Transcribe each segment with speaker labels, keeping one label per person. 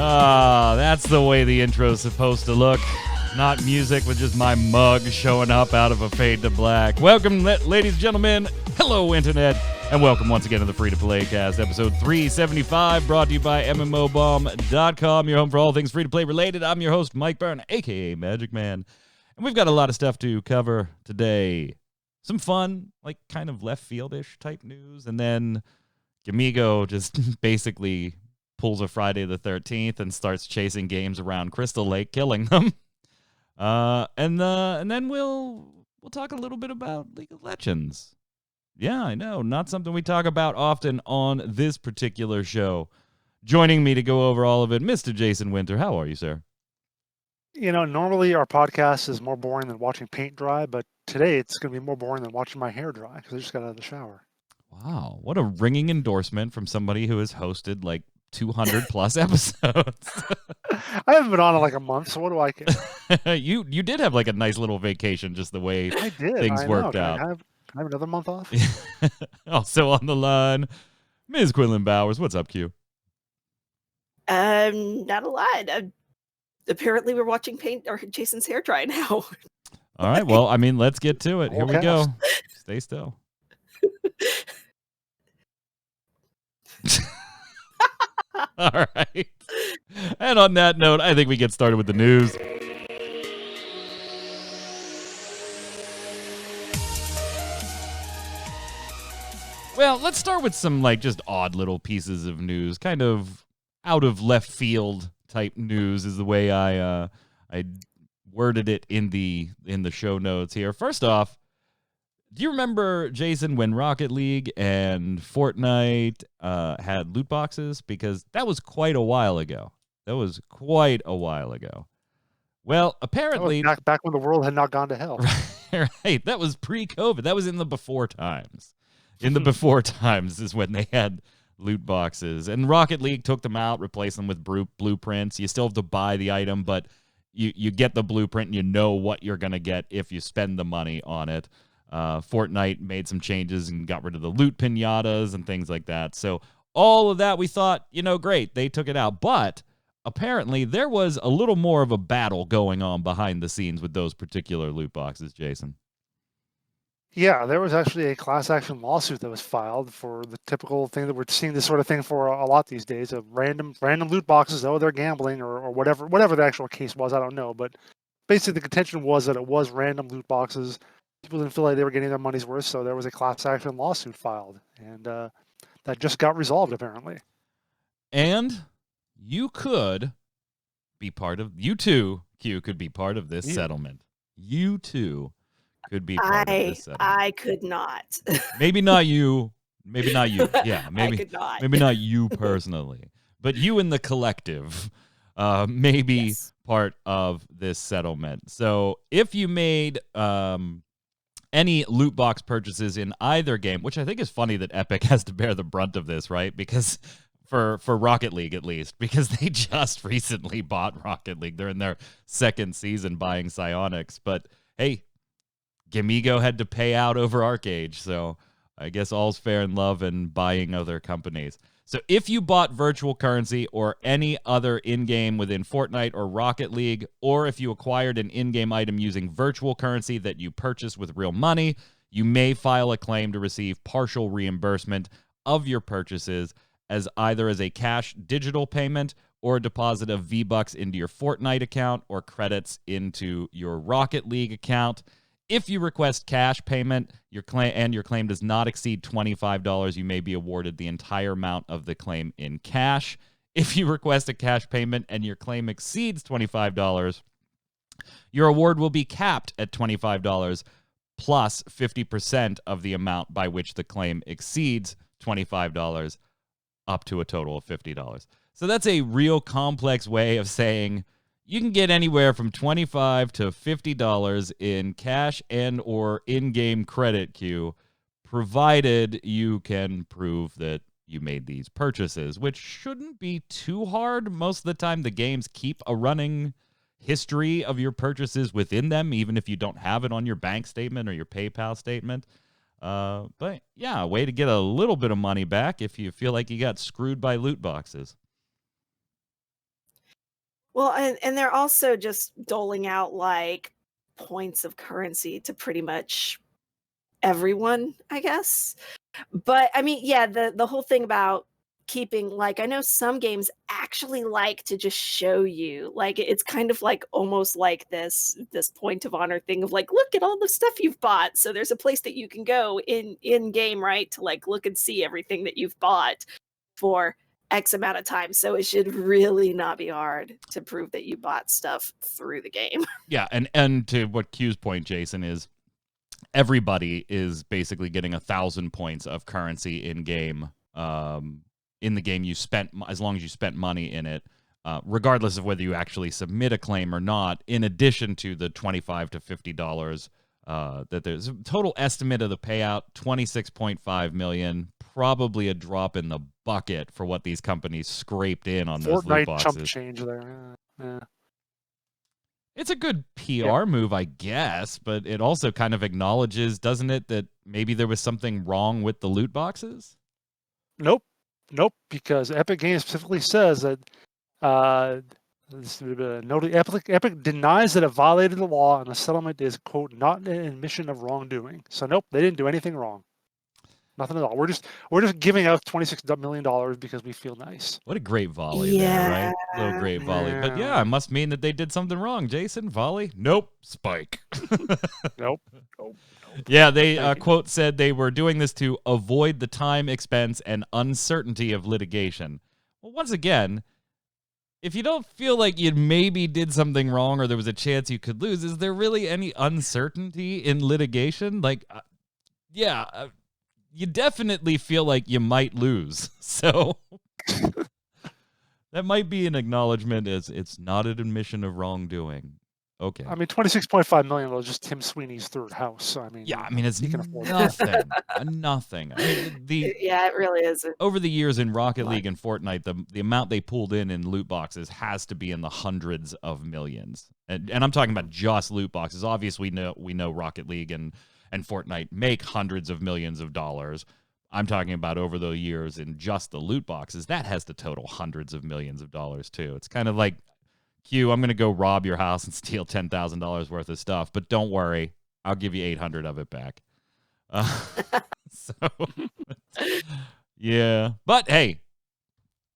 Speaker 1: That's the way the intro's supposed to look. Not music with just my mug showing up out of a fade to black. Welcome, ladies and gentlemen. Hello, Internet. And welcome once again to the Free to Play Cast, episode 375, brought to you by MMOBomb.com, your home for all things free to play related. I'm your host, Mike Byrne, aka Magicman. And we've got a lot of stuff to cover today. Some fun, like kind of left field-ish type news. And then Gamigo just basically pulls a Friday the 13th and starts chasing games around Crystal Lake, killing them. And then we'll talk a little bit about League of Legends. Yeah, I know, not something we talk about often on this particular show. Joining me to go over all of it, Mr. Jason Winter. How are you, sir?
Speaker 2: You know, normally our podcast is more boring than watching paint dry, but today it's going to be more boring than watching my hair dry because I just got out of the shower.
Speaker 1: Wow, what a ringing endorsement from somebody who has hosted like 200 plus episodes.
Speaker 2: I haven't been on in like a month, so what do I care?
Speaker 1: You did have like a nice little vacation, just the way things worked out.
Speaker 2: Can I have another month off?
Speaker 1: Also on the line, Ms. Quinlan Bowers. What's up, Q?
Speaker 3: Not a lot. Apparently, we're watching paint or Jason's hair dry now.
Speaker 1: All right. Well, I mean, let's get to it. Here we go. Stay still. All right. And on that note, I think we get started with the news. Well, let's start with some like just odd little pieces of news, kind of out of left field type news is the way I worded it in the show notes here. First off, do you remember, Jason, when Rocket League and Fortnite had loot boxes? Because that was quite a while ago. Well, apparently...
Speaker 2: That was back when the world had not gone to hell.
Speaker 1: Right. That was pre-COVID. That was in the before times. In the before times is when they had loot boxes. And Rocket League took them out, replaced them with blueprints. You still have to buy the item, but you get the blueprint and you know what you're going to get if you spend the money on it. Fortnite made some changes and got rid of the loot piñatas and things like that. So all of that, we thought, great, they took it out. But apparently there was a little more of a battle going on behind the scenes with those particular loot boxes, Jason.
Speaker 2: Yeah, there was actually a class action lawsuit that was filed for the typical thing that we're seeing this sort of thing for a lot these days of random loot boxes. Oh, they're gambling or whatever the actual case was. I don't know. But basically the contention was that it was random loot boxes. People didn't feel like they were getting their money's worth, so there was a class action lawsuit filed. And that just got resolved, apparently.
Speaker 1: And you too, Q, could be part of this settlement. You too could be part of this settlement.
Speaker 3: I could not.
Speaker 1: Maybe not you. Yeah,
Speaker 3: I could not.
Speaker 1: Maybe not you personally, but you in the collective may be part of this settlement. So if you made any loot box purchases in either game, which I think is funny that Epic has to bear the brunt of this, right? Because for Rocket League, at least, because they just recently bought Rocket League. They're in their second season buying Psyonix. But hey, Gamigo had to pay out over Arcade, so I guess all's fair in love and buying other companies. So if you bought virtual currency or any other in-game within Fortnite or Rocket League, or if you acquired an in-game item using virtual currency that you purchased with real money, you may file a claim to receive partial reimbursement of your purchases as either as a cash digital payment or a deposit of V-Bucks into your Fortnite account or credits into your Rocket League account. If you request cash payment, your claim does not exceed $25, you may be awarded the entire amount of the claim in cash. If you request a cash payment and your claim exceeds $25, your award will be capped at $25 plus 50% of the amount by which the claim exceeds $25 up to a total of $50. So that's a real complex way of saying you can get anywhere from $25 to $50 in cash and or in-game credit queue, provided you can prove that you made these purchases, which shouldn't be too hard. Most of the time, the games keep a running history of your purchases within them, even if you don't have it on your bank statement or your PayPal statement. But yeah, a way to get a little bit of money back if you feel like you got screwed by loot boxes.
Speaker 3: Well, and they're also just doling out like points of currency to pretty much everyone, I guess. But I mean, yeah, the whole thing about keeping, like, I know some games actually like to just show you, like, it's kind of like almost like this point of honor thing of like, look at all the stuff you've bought. So there's a place that you can go in game, right, to like look and see everything that you've bought for X amount of time. So it should really not be hard to prove that you bought stuff through the game.
Speaker 1: Yeah, and to what Q's point, Jason, is everybody is basically getting 1,000 points of currency in game. In the game you spent, as long as you spent money in it, regardless of whether you actually submit a claim or not. In addition to the $25 to $50 that there's a total estimate of the payout, $26.5 million. Probably a drop in the bucket for what these companies scraped in on those loot
Speaker 2: Fortnite chump
Speaker 1: boxes.
Speaker 2: change there. Yeah.
Speaker 1: It's a good PR move, I guess, but it also kind of acknowledges, doesn't it, that maybe there was something wrong with the loot boxes?
Speaker 2: Nope, because Epic Games specifically says that Epic denies that it violated the law and the settlement is, quote, not an admission of wrongdoing. So nope, they didn't do anything wrong. Nothing at all. We're just giving out $26 million because we feel nice.
Speaker 1: What a great volley there, right? Little great volley. But yeah, it must mean that they did something wrong. Jason, volley? Nope. Spike.
Speaker 2: Nope.
Speaker 1: Yeah, they quote said they were doing this to avoid the time, expense, and uncertainty of litigation. Well, once again, if you don't feel like you maybe did something wrong or there was a chance you could lose, is there really any uncertainty in litigation? Like, you definitely feel like you might lose. So that might be an acknowledgement as it's not an admission of wrongdoing. Okay.
Speaker 2: I mean, $26.5 million was just Tim Sweeney's third house. So, I mean,
Speaker 1: yeah, I mean, it's
Speaker 2: nothing.
Speaker 1: Nothing. I mean,
Speaker 3: yeah, it really is.
Speaker 1: Over the years in Rocket League and Fortnite, the amount they pulled in loot boxes has to be in the hundreds of millions. And I'm talking about just loot boxes. Obviously, we know Rocket League and Fortnite make hundreds of millions of dollars. I'm talking about over the years in just the loot boxes. That has to total hundreds of millions of dollars, too. It's kind of like, Q, I'm going to go rob your house and steal $10,000 worth of stuff, but don't worry. I'll give you 800 of it back. So, yeah. But, hey,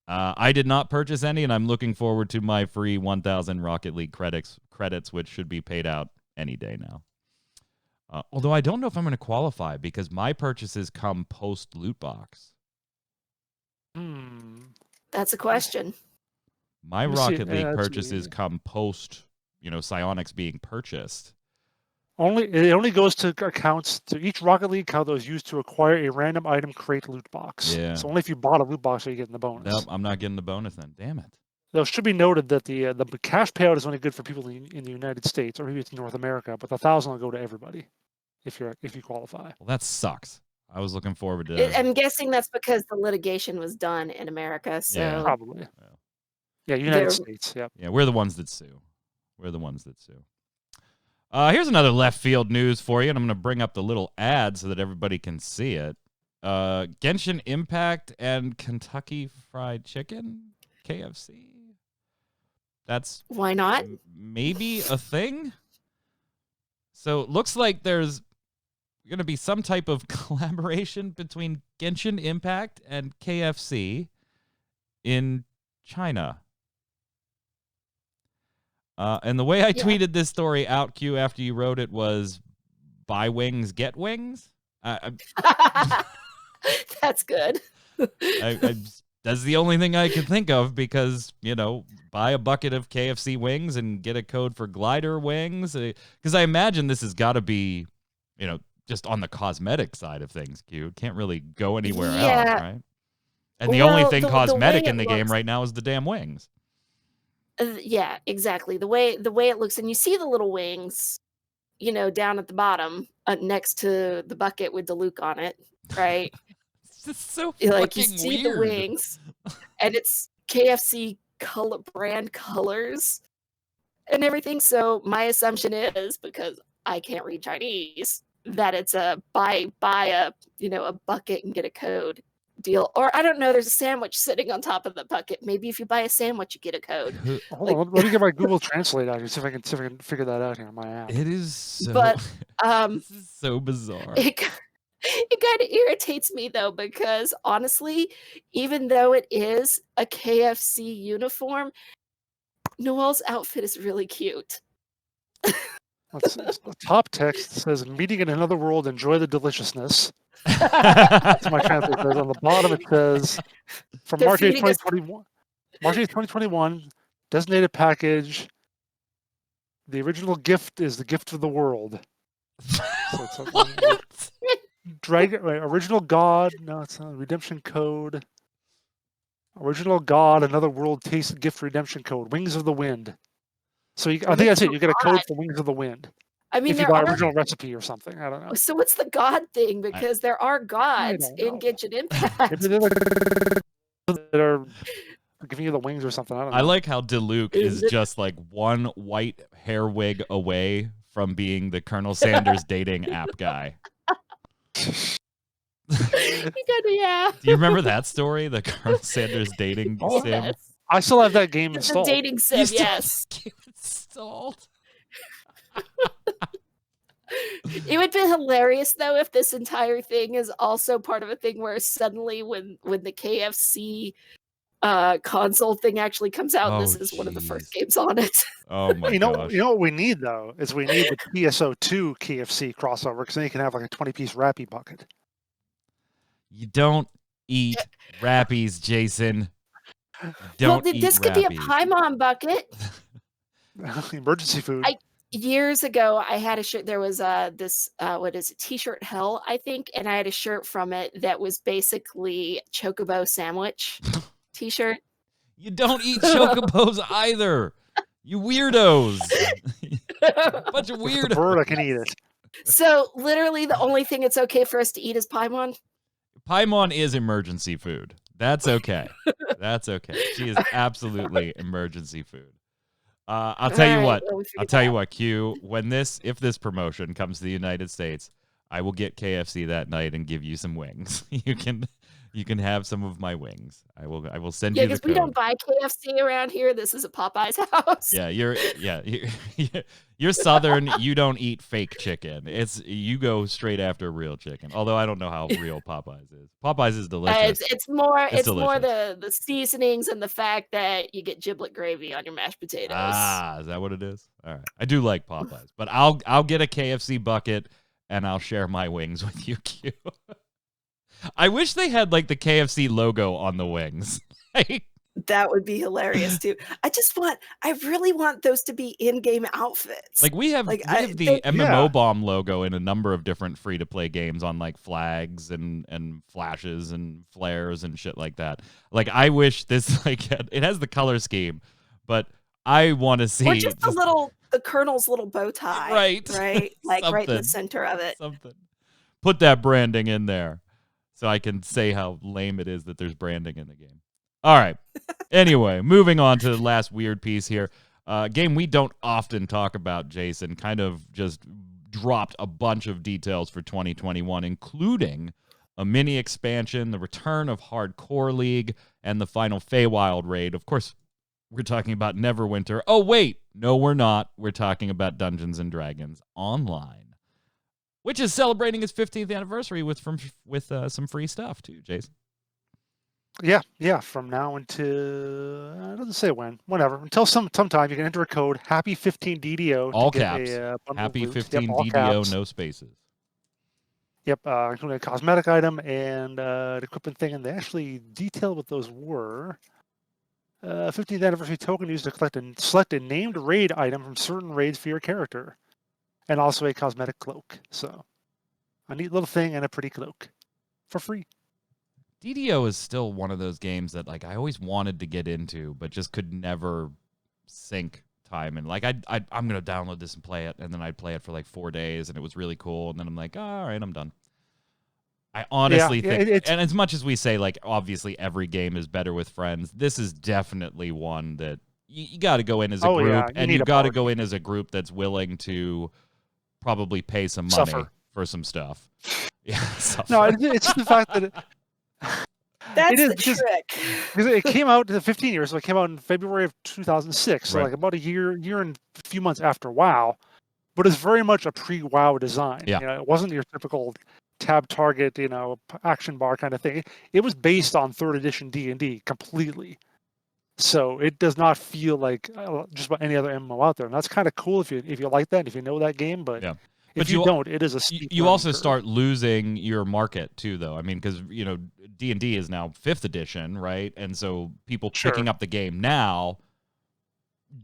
Speaker 1: I did not purchase any, and I'm looking forward to my free 1,000 Rocket League credits, which should be paid out any day now. Although I don't know if I'm going to qualify because my purchases come post loot box.
Speaker 3: That's a question.
Speaker 1: My Rocket League purchases come post, Psionics being purchased.
Speaker 2: It only goes to accounts, to each Rocket League account that was used to acquire a random item crate loot box.
Speaker 1: Yeah.
Speaker 2: So only if you bought a loot box are you getting the bonus.
Speaker 1: Nope, I'm not getting the bonus then. Damn it.
Speaker 2: Though it should be noted that the cash payout is only good for people in the United States, or maybe it's North America, but the 1,000 will go to everybody if you qualify.
Speaker 1: Well, that sucks. I was looking forward to.
Speaker 3: I'm guessing that's because the litigation was done in America. So
Speaker 1: yeah,
Speaker 2: probably. Yeah, United States. Yep.
Speaker 1: Yeah, we're the ones that sue. Here's another left field news for you, and I'm going to bring up the little ad so that everybody can see it. Genshin Impact and Kentucky Fried Chicken, KFC. That's
Speaker 3: why not?
Speaker 1: Maybe a thing. So it looks like there's going to be some type of collaboration between Genshin Impact and KFC in China. And the way I tweeted this story out, Q, after you wrote it, was buy wings, get wings.
Speaker 3: That's good.
Speaker 1: That's the only thing I could think of because, buy a bucket of KFC wings and get a code for glider wings. Because I imagine this has got to be, just on the cosmetic side of things, Q. Can't really go anywhere else, right? And the only thing cosmetic in the game right now is the damn wings.
Speaker 3: Yeah, exactly. The way it looks, and you see the little wings, down at the bottom next to the bucket with the Luke on it, right?
Speaker 1: It's just so
Speaker 3: like you
Speaker 1: fucking
Speaker 3: see
Speaker 1: weird.
Speaker 3: the wings, and it's KFC brand colors and everything. So my assumption is, because I can't read Chinese, that it's a buy a a bucket and get a code deal. Or I don't know, there's a sandwich sitting on top of the bucket. Maybe if you buy a sandwich, you get a code.
Speaker 2: Hold on, let me get my Google Translate out here. See if I can figure that out here on my app.
Speaker 1: It is so.
Speaker 3: But
Speaker 1: this is so bizarre.
Speaker 3: it kind of irritates me though, because honestly, even though it is a KFC uniform, Noel's outfit is really cute.
Speaker 2: The top text says, "Meeting in another world, enjoy the deliciousness." That's my translate says. On the bottom it says, from March 8th, 2021. March 8th, 2021, designated package. The original gift is the gift of the world. So it's original God. No, it's not. Redemption code. Original God, another world taste gift redemption code. Wings of the Wind. So I think that's it. You get a code for Wings of the Wind.
Speaker 3: I mean,
Speaker 2: if you buy original recipe or something, I don't know.
Speaker 3: So what's the God thing? Because there are gods in Genshin Impact.
Speaker 2: Maybe that are giving you the wings or something. I don't know.
Speaker 1: I like how Diluc is just like one white hair wig away from being the Colonel Sanders dating app guy.
Speaker 3: Yeah.
Speaker 1: Do you remember that story? The Colonel Sanders dating sim?
Speaker 3: Yes.
Speaker 2: I still have that game installed.
Speaker 3: The dating sim, yes.
Speaker 1: Game installed.
Speaker 3: It would be hilarious though if this entire thing is also part of a thing where suddenly when the KFC console thing actually comes out, this is one of the first games on it.
Speaker 1: Oh my gosh.
Speaker 2: You know what we need though is we need the PSO2 KFC crossover, because then you can have like a 20-piece Rappy bucket.
Speaker 1: You don't eat Rappies, Jason.
Speaker 3: This could be a Paimon bucket.
Speaker 2: Emergency food.
Speaker 3: Years ago, I had a shirt. There was this T-shirt hell, I think, and I had a shirt from it that was basically Chocobo sandwich T-shirt.
Speaker 1: You don't eat chocobos either. You weirdos. Bunch of weirdos.
Speaker 2: The bird, I can eat it.
Speaker 3: So literally, the only thing it's okay for us to eat is Paimon.
Speaker 1: Paimon is emergency food. That's okay. That's okay. She is absolutely emergency food. I'll tell you what. I'll tell you what, Q. If this promotion comes to the United States, I will get KFC that night and give you some wings. You can have some of my wings. I will send you the code.
Speaker 3: Yeah, because we don't buy KFC around here. This is a Popeye's house.
Speaker 1: Yeah, you're Southern. You don't eat fake chicken. You go straight after real chicken. Although I don't know how real Popeyes is. Popeyes is delicious.
Speaker 3: It's more the seasonings and the fact that you get giblet gravy on your mashed potatoes.
Speaker 1: Ah, is that what it is? All right. I do like Popeyes, but I'll get a KFC bucket and I'll share my wings with you, Q. I wish they had like the KFC logo on the wings.
Speaker 3: That would be hilarious too. I really want those to be in-game outfits.
Speaker 1: Like we have the MMO Bomb logo in a number of different free-to-play games on like flags and flashes and flares and shit like that. Like I wish this it has the color scheme, but I want to see
Speaker 3: just the Colonel's little bow tie. Right. Like right in the center of it.
Speaker 1: Something. Put that branding in there. So I can say how lame it is that there's branding in the game. All right. Anyway, moving on to the last weird piece here. Game we don't often talk about, Jason, kind of just dropped a bunch of details for 2021, including a mini expansion, the return of Hardcore League, and the final Feywild raid. Of course, we're talking about Neverwinter. Oh, wait. No, we're not. We're talking about Dungeons & Dragons Online, which is celebrating its 15th anniversary with some free stuff too, Jason.
Speaker 2: Yeah. From now until it doesn't say when, whenever, until sometime you can enter a code Happy15DDO.
Speaker 1: All caps. Happy15DDO, no spaces.
Speaker 2: Yep, including a cosmetic item and an equipment thing, and they actually detailed what those were. 15th anniversary token used to select a named raid item from certain raids for your character, and also a cosmetic cloak. So, a neat little thing and a pretty cloak for free.
Speaker 1: DDO is still one of those games that like I always wanted to get into, but just could never sink time. And like I'm gonna download this and play it, and then I'd play it for like 4 days, and it was really cool. And then I'm like, all right, I'm done. I honestly think, and as much as we say like obviously every game is better with friends, this is definitely one that you got to go in as a group, and you got to go in as a group that's willing to probably pay some money for some stuff. Yeah,
Speaker 2: no, it's the fact that
Speaker 3: That's
Speaker 2: is
Speaker 3: the
Speaker 2: because
Speaker 3: trick.
Speaker 2: it came out 15 years, so it came out in February of 2006, so
Speaker 1: Right.
Speaker 2: like about a year and a few months after WoW, but it's very much a pre-WoW design.
Speaker 1: Yeah.
Speaker 2: You know, it wasn't your typical tab target, you know, action bar kind of thing. It was based on 3rd edition D&D completely. So it does not feel like just about any other MMO out there, and that's kind of cool if you like that, if you know that game. But
Speaker 1: Yeah.
Speaker 2: if
Speaker 1: But
Speaker 2: you don't, it is a steep
Speaker 1: you
Speaker 2: learning
Speaker 1: also
Speaker 2: curve.
Speaker 1: start losing your market too, though. I mean, because D&D is now 5th edition, right? And so people picking up the game now,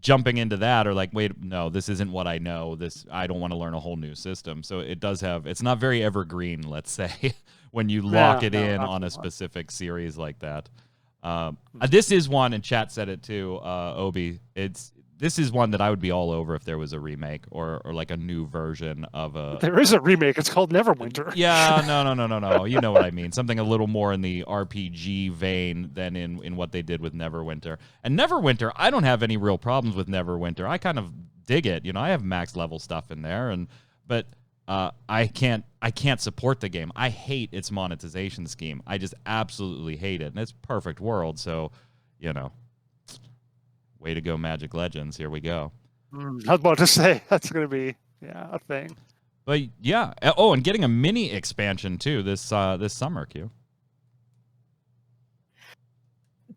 Speaker 1: jumping into that, are like, wait, no, this isn't what I know. I don't want to learn a whole new system. So it does have. It's not very evergreen, let's say, when you lock it in on a specific series like that. This is one, and chat said it too, Obi. This is one that I would be all over if there was a remake or like a new version of a.
Speaker 2: There is a remake. It's called Neverwinter.
Speaker 1: Yeah, no. You know what I mean. Something a little more in the RPG vein than in what they did with Neverwinter. And Neverwinter, I don't have any real problems with Neverwinter. I kind of dig it. You know, I have max level stuff in there, but I can't support the game. I hate its monetization scheme. I just absolutely hate it. And it's perfect world, so way to go, Magic Legends. Here we go.
Speaker 2: I was about to say that's going to be a thing.
Speaker 1: But yeah. Oh, and getting a mini expansion too this summer, Q.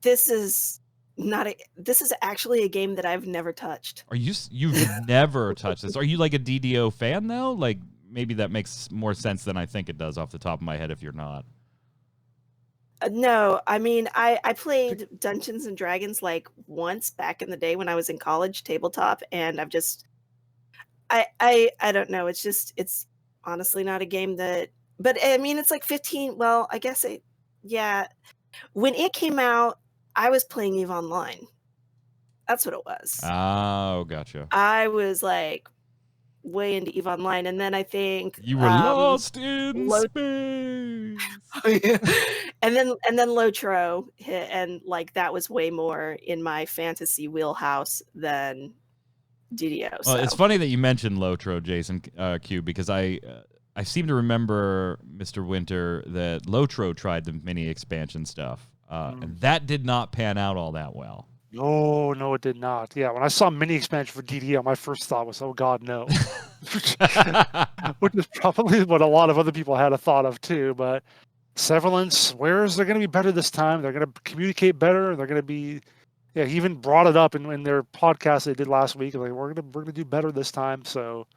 Speaker 3: This is actually a game that I've never touched.
Speaker 1: You've never touched this? Are you like a DDO fan though? Like maybe that makes more sense than I think it does off the top of my head if you're not.
Speaker 3: No, I mean, I played Dungeons and Dragons like once back in the day when I was in college, tabletop, and I don't know. It's honestly not a game that, but I mean, it's like 15. Well, I guess when it came out, I was playing EVE Online. That's what it was.
Speaker 1: Oh, gotcha.
Speaker 3: I was like way into EVE Online, and then I think
Speaker 1: you were lost in space.
Speaker 3: and then Lotro hit, and like that was way more in my fantasy wheelhouse than DDO.
Speaker 1: Well, it's funny that you mentioned Lotro, Jason Q, because I seem to remember, Mr. Winter, that Lotro tried the mini expansion stuff, and that did not pan out all that well.
Speaker 2: No, it did not. Yeah, when I saw mini expansion for DDO, my first thought was, "Oh God, no," which is probably what a lot of other people had a thought of too. But Severland swears they're going to be better this time. They're going to communicate better. They're going to be. Yeah, he even brought it up in their podcast they did last week. Like, we're gonna do better this time. So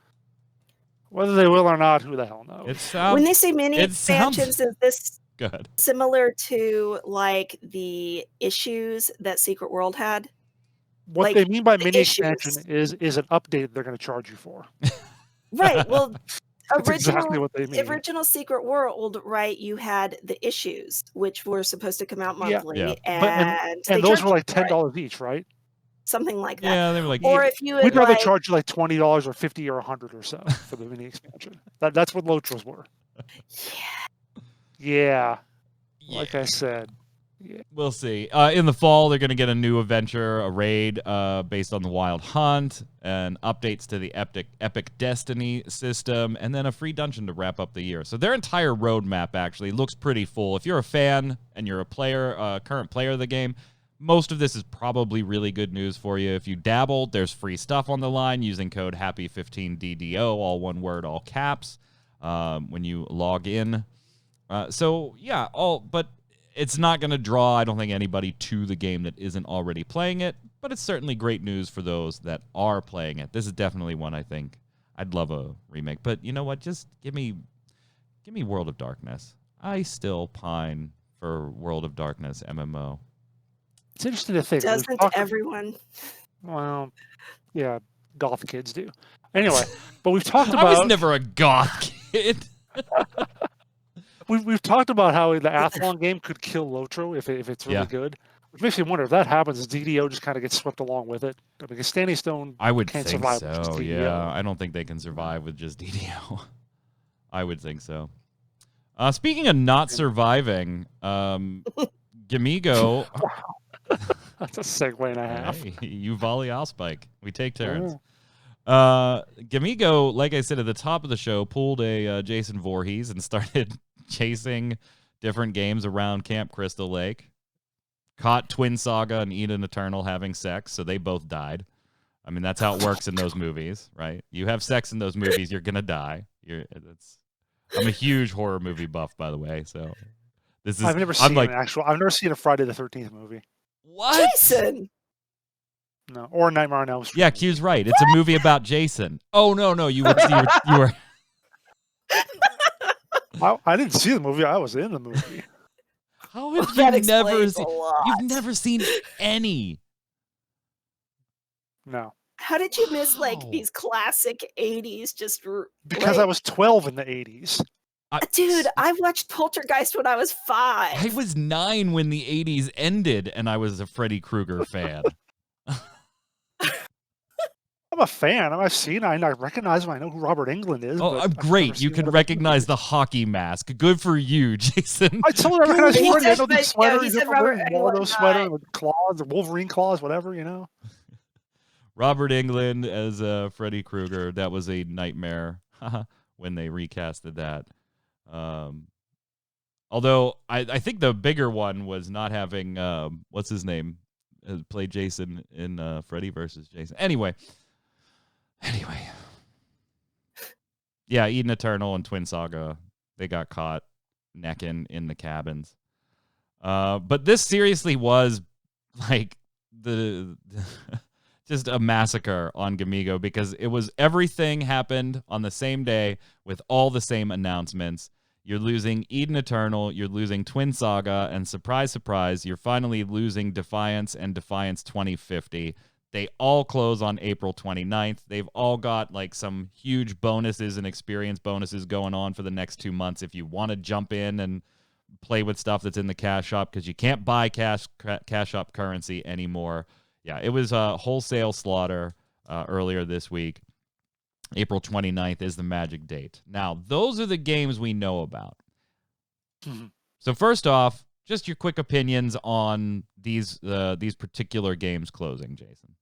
Speaker 2: whether they will or not, who the hell knows?
Speaker 3: When they say mini expansions, is this
Speaker 1: good
Speaker 3: similar to like the issues that Secret World had?
Speaker 2: What
Speaker 3: like,
Speaker 2: they mean by mini expansion is an update they're going to charge you for.
Speaker 3: Right. Well,
Speaker 2: That's exactly what they mean.
Speaker 3: Original Secret World, right? You had the issues, which were supposed to come out monthly,
Speaker 2: and those were like $10 each, right?
Speaker 3: Something like that.
Speaker 1: Yeah, they were like.
Speaker 3: Or if you
Speaker 2: we'd rather charge you like $20 or $50 or $100 or so for the mini expansion. That's what Lotros were. Yeah. Like I said. Yeah.
Speaker 1: We'll see. In the fall, they're going to get a new adventure, a raid based on the Wild Hunt, and updates to the Epic Destiny system, and then a free dungeon to wrap up the year. So their entire roadmap actually looks pretty full. If you're a fan and you're a player, current player of the game, most of this is probably really good news for you. If you dabbled, there's free stuff on the line using code HAPPY15DDO, all one word, all caps, when you log in. But it's not going to draw, I don't think, anybody to the game that isn't already playing it, but it's certainly great news for those that are playing it. This is definitely one I think I'd love a remake. But you know what? Just give me World of Darkness. I still pine for World of Darkness MMO.
Speaker 2: It's interesting to think.
Speaker 3: Doesn't everyone?
Speaker 2: Well, yeah, goth kids do. Anyway, but we've talked about...
Speaker 1: I was never a goth kid.
Speaker 2: We've talked about how the Athlon game could kill Lotro if it's really good. Which makes me wonder if that happens, DDO just kind of gets swept along with it. Because Standing Stone can't survive with just DDO.
Speaker 1: Yeah, I don't think they can survive with just DDO. I would think so. Speaking of not surviving, Gamigo...
Speaker 2: That's a segue and a half.
Speaker 1: Hey, you volley, I'll spike. We take turns. Gamigo, like I said at the top of the show, pulled a Jason Voorhees and started chasing different games around Camp Crystal Lake. Caught Twin Saga and Eden Eternal having sex, so they both died. I mean, that's how it works in those movies, right? You have sex in those movies, you're gonna die. I'm a huge horror movie buff, by the way. So this is.
Speaker 2: I've never seen a Friday the 13th movie.
Speaker 1: What?
Speaker 3: Jason.
Speaker 2: No, or Nightmare on Elm Street.
Speaker 1: Yeah, Q's right. It's a movie about Jason. Oh no, you were.
Speaker 2: I didn't see the movie. I was in the movie.
Speaker 1: How have you never seen? You've never seen any.
Speaker 2: No.
Speaker 3: How did you miss like these classic 80s
Speaker 2: Because I was 12 in the 80s.
Speaker 3: Dude, I watched Poltergeist when I was 5.
Speaker 1: I was 9 when the 80s ended, and I was a Freddy Krueger fan.
Speaker 2: I'm a fan. I've seen. I recognize him. I know who Robert Englund is.
Speaker 1: Oh, I'm great. You can recognize the hockey mask. Good for you, Jason.
Speaker 2: I told him I recognize Freddy. I know the sweater.
Speaker 3: He said Robert Englund.
Speaker 2: Sweater with claws, the Wolverine claws, whatever,
Speaker 1: Robert Englund as Freddy Krueger. That was a nightmare when they recasted that. Although I think the bigger one was not having what's his name play Jason in Freddy versus Jason. Anyway, yeah, Eden Eternal and Twin Saga, they got caught necking in the cabins. But this seriously was like just a massacre on Gamigo, because it was everything happened on the same day with all the same announcements. You're losing Eden Eternal, you're losing Twin Saga, and surprise, surprise, you're finally losing Defiance and Defiance 2050. They all close on April 29th. They've all got like some huge bonuses and experience bonuses going on for the next 2 months if you want to jump in and play with stuff that's in the cash shop, because you can't buy cash shop currency anymore. Yeah, it was a wholesale slaughter earlier this week. April 29th is the magic date. Now, those are the games we know about.
Speaker 2: Mm-hmm.
Speaker 1: So first off, just your quick opinions on these particular games closing, Jason.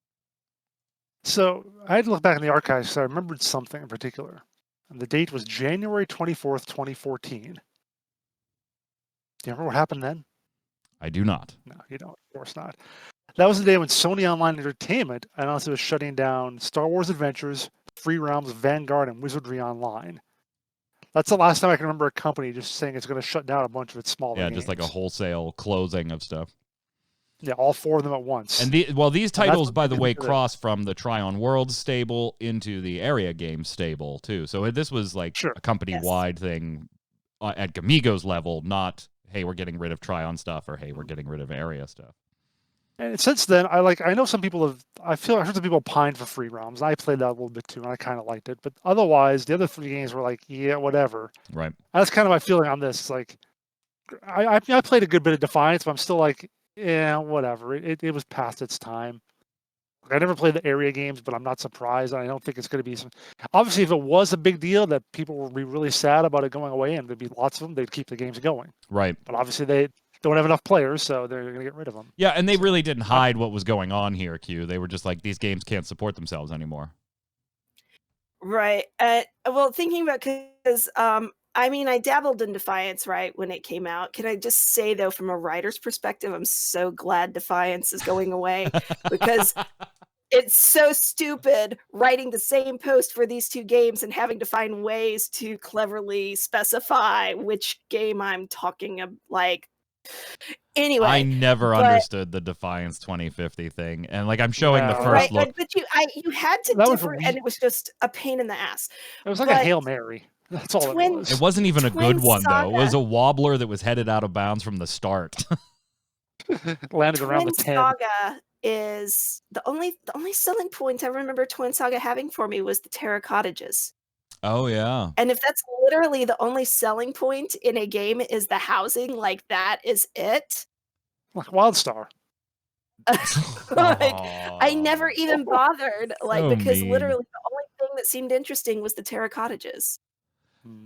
Speaker 2: So I had to look back in the archives, so I remembered something in particular. And the date was January 24th, 2014. Do you remember what happened then?
Speaker 1: I do not.
Speaker 2: No, you don't. Of course not. That was the day when Sony Online Entertainment announced it was shutting down Star Wars Adventures, Free Realms, Vanguard, and Wizardry Online. That's the last time I can remember a company just saying it's going to shut down a bunch of its smaller games.
Speaker 1: Just like a wholesale closing of stuff.
Speaker 2: Yeah, all 4 of them at once.
Speaker 1: And these titles, by the way, cross from the Tryon Worlds stable into the Area Games stable, too. So this was like a company-wide thing at Gamigo's level, not, hey, we're getting rid of Tryon stuff, or hey, we're getting rid of Area stuff.
Speaker 2: And since then, I know some people I heard some people pined for Free Realms. I played that a little bit too, and I kind of liked it. But otherwise, the other 3 games were like, yeah, whatever.
Speaker 1: Right.
Speaker 2: That's kind of my feeling on this. It's like, I played a good bit of Defiance, but I'm still like, yeah, whatever. It was past its time. I never played the Area games, but I'm not surprised. I don't think it's going to be obviously, if it was a big deal that people would be really sad about it going away, and there'd be lots of them, they'd keep the games going.
Speaker 1: Right.
Speaker 2: But obviously, they don't have enough players, so they're going to get rid of them.
Speaker 1: Yeah, and they really didn't hide what was going on here, Q. They were just like, these games can't support themselves anymore.
Speaker 3: Right. Well, thinking about, because I dabbled in Defiance, right, when it came out. Can I just say, though, from a writer's perspective, I'm so glad Defiance is going away, because it's so stupid writing the same post for these 2 games and having to find ways to cleverly specify which game I'm talking about. Like, anyway,
Speaker 1: I never understood the Defiance 2050 thing, and like I'm showing the first look.
Speaker 3: But you had to differ, and it was just a pain in the ass.
Speaker 2: It was like a Hail Mary. That's all it was.
Speaker 1: It wasn't even a good one, though. It was a wobbler that was headed out of bounds from the start.
Speaker 2: Landed around the 10.
Speaker 3: Twin Saga is the only selling point I remember Twin Saga having for me was the Terra Cottages.
Speaker 1: Oh, yeah.
Speaker 3: And if that's literally the only selling point in a game is the housing, like that is it.
Speaker 2: Like WildStar.
Speaker 3: Like, I never even bothered, because literally the only thing that seemed interesting was the Terra Cottages.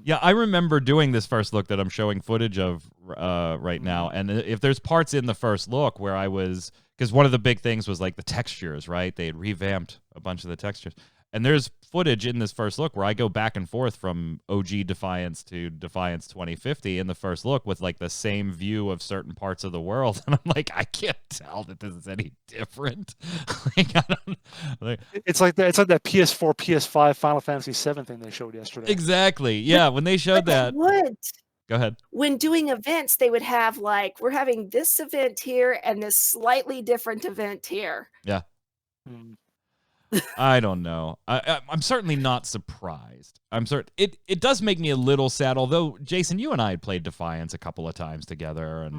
Speaker 1: Yeah, I remember doing this first look that I'm showing footage of right now. And if there's parts in the first look where I was, because one of the big things was like the textures, right? They had revamped a bunch of the textures. And there's footage in this first look where I go back and forth from OG Defiance to Defiance 2050 in the first look with like the same view of certain parts of the world. And I'm like, I can't tell that this is any different. Like, I don't, like,
Speaker 2: It's like that PS4, PS5 Final Fantasy VII thing they showed yesterday.
Speaker 1: exactly. Yeah, when they showed that. Go ahead.
Speaker 3: When doing events, they would have like, we're having this event here and this slightly different event here.
Speaker 1: Yeah.
Speaker 2: Hmm.
Speaker 1: I don't know. I'm certainly not surprised. It does make me a little sad. Although Jason, you and I had played Defiance a couple of times together,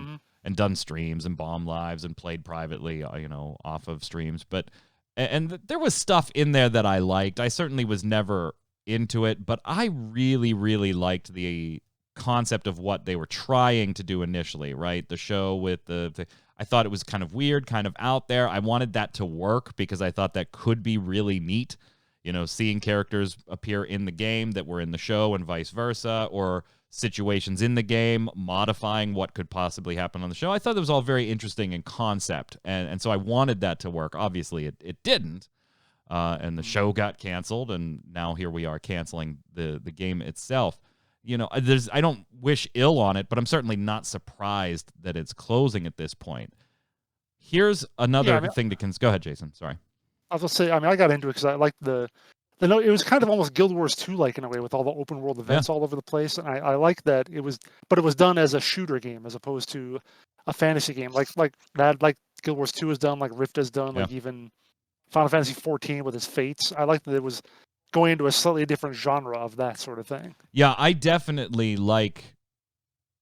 Speaker 1: and done streams and bomb lives and played privately, off of streams. But and there was stuff in there that I liked. I certainly was never into it, but I really, really liked the concept of what they were trying to do initially. Right, the show with the I thought it was kind of weird, kind of out there. I wanted that to work because I thought that could be really neat. Seeing characters appear in the game that were in the show and vice versa, or situations in the game modifying what could possibly happen on the show. I thought it was all very interesting in concept. And so I wanted that to work. Obviously, it didn't. And the show got canceled, and now here we are canceling the game itself. I don't wish ill on it, but I'm certainly not surprised that it's closing at this point. Here's another thing to go ahead, Jason. Sorry.
Speaker 2: I was going to say, I got into it because I liked the note. It was kind of almost Guild Wars 2 like in a way, with all the open world events all over the place. And I like that it was done as a shooter game as opposed to a fantasy game like that. Like Guild Wars 2 is done, like Rift is done, like even Final Fantasy 14 with its fates. I like that it was going into a slightly different genre of that sort of thing.
Speaker 1: Yeah, I definitely like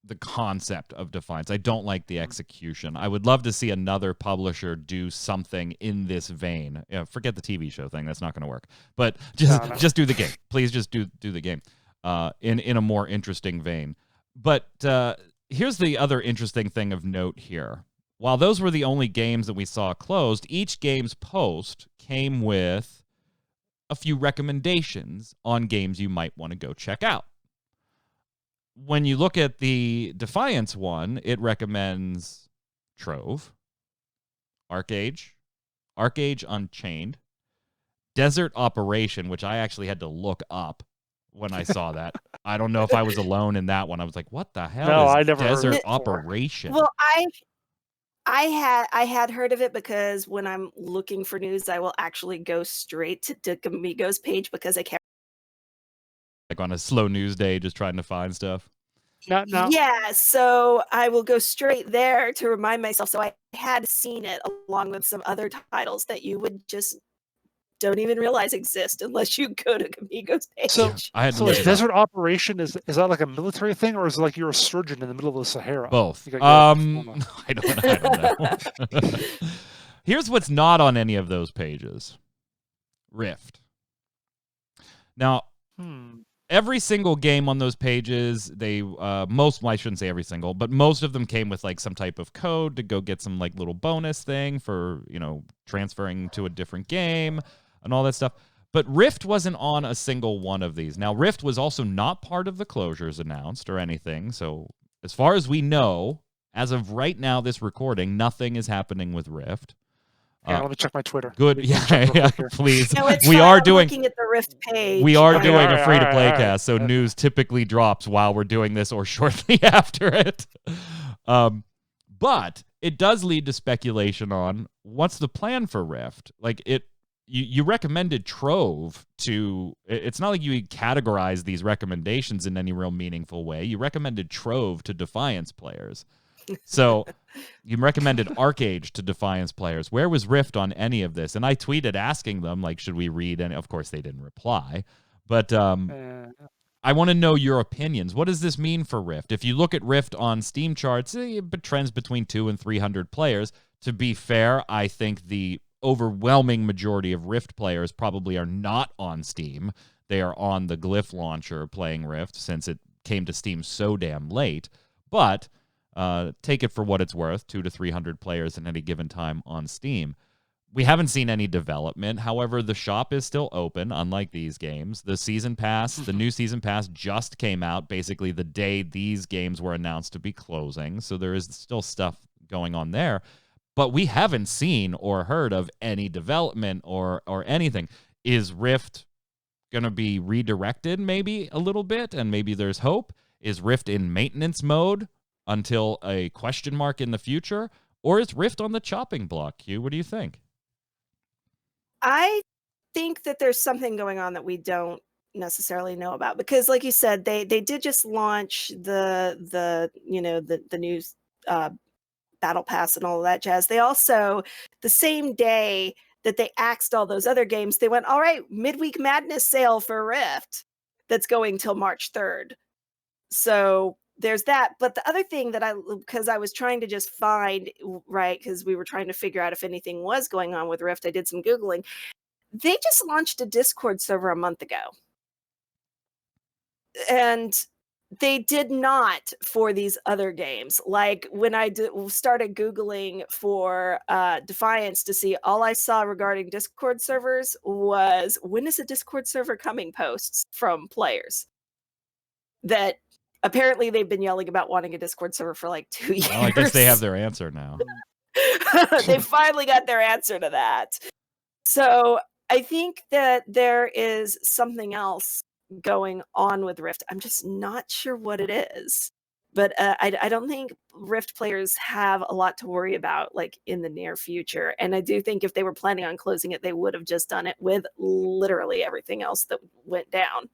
Speaker 1: the concept of Defiance. I don't like the execution. I would love to see another publisher do something in this vein. Forget the TV show thing. That's not going to work. But just do the game. Please just do the game in a more interesting vein. But here's the other interesting thing of note here. While those were the only games that we saw closed, each game's post came with a few recommendations on games you might want to go check out. When you look at the Defiance one, it recommends Trove, Arcage Unchained, Desert Operation, which I actually had to look up when I saw that. I don't know if I was alone in that one. I was like, what the hell is Desert Operation?
Speaker 3: Well, I had heard of it because when I'm looking for news, I will actually go straight to Gamigo's page because I can't.
Speaker 1: Like on a slow news day, just trying to find stuff.
Speaker 2: No.
Speaker 3: Yeah, so I will go straight there to remind myself. So I had seen it along with some other titles that you would just don't even realize exist unless you go to Gamigo's page.
Speaker 2: So Desert Operation, is that like a military thing, or is it like you're a surgeon in the middle of the Sahara?
Speaker 1: Both. I don't know. Here's what's not on any of those pages. Rift. Now, every single game on those pages, I shouldn't say every single, but most of them came with like some type of code to go get some like little bonus thing for, transferring to a different game and all that stuff. But Rift wasn't on a single one of these. Now, Rift was also not part of the closures announced or anything. So as far as we know, as of right now, this recording, nothing is happening with Rift.
Speaker 2: Let me check my Twitter.
Speaker 1: Good, please.
Speaker 3: No,
Speaker 1: we are
Speaker 3: looking at the Rift page.
Speaker 1: We are doing a free-to-play cast, so news typically drops while we're doing this or shortly after it. But it does lead to speculation on what's the plan for Rift. Like you recommended Trove to. It's not like you categorize these recommendations in any real meaningful way. You recommended Trove to Defiance players. So you recommended Arcage to Defiance players. Where was Rift on any of this? And I tweeted asking them, like, should we read? And of course they didn't reply. But I want to know your opinions. What does this mean for Rift? If you look at Rift on Steam charts, it trends between 200 and 300 players. To be fair, I think the overwhelming majority of Rift players probably are not on Steam. They are on the Glyph launcher playing Rift since it came to Steam so damn late. But take it for what it's worth, 200 to 300 players at any given time on Steam. We haven't seen any development. However, the shop is still open, unlike these games. The season pass, the new season pass just came out basically the day these games were announced to be closing. So there is still stuff going on there. But we haven't seen or heard of any development or anything. Is Rift going to be redirected maybe a little bit, and maybe there's hope? Is Rift in maintenance mode until a question mark in the future? Or is Rift on the chopping block, Q? What do you think?
Speaker 3: I think that there's something going on that we don't necessarily know about, because like you said, they did just launch the new battle pass and all of that jazz. They also, the same day that they axed all those other games, they went, all right, midweek madness sale for Rift that's going till March 3rd. So there's that. But the other thing that because I was trying to just find, right, because we were trying to figure out if anything was going on with Rift, I did some Googling. They just launched a Discord server a month ago. And they did not for these other games. Like when I started Googling for Defiance to see, all I saw regarding Discord servers was, when is a Discord server coming posts from players. That apparently they've been yelling about wanting a Discord server for like 2 years.
Speaker 1: Well, I guess they have their answer now.
Speaker 3: They finally got their answer to that. So I think that there is something else going on with Rift. I'm just not sure what it is. But I don't think Rift players have a lot to worry about like in the near future. And I do think if they were planning on closing it, they would have just done it with literally everything else that went down.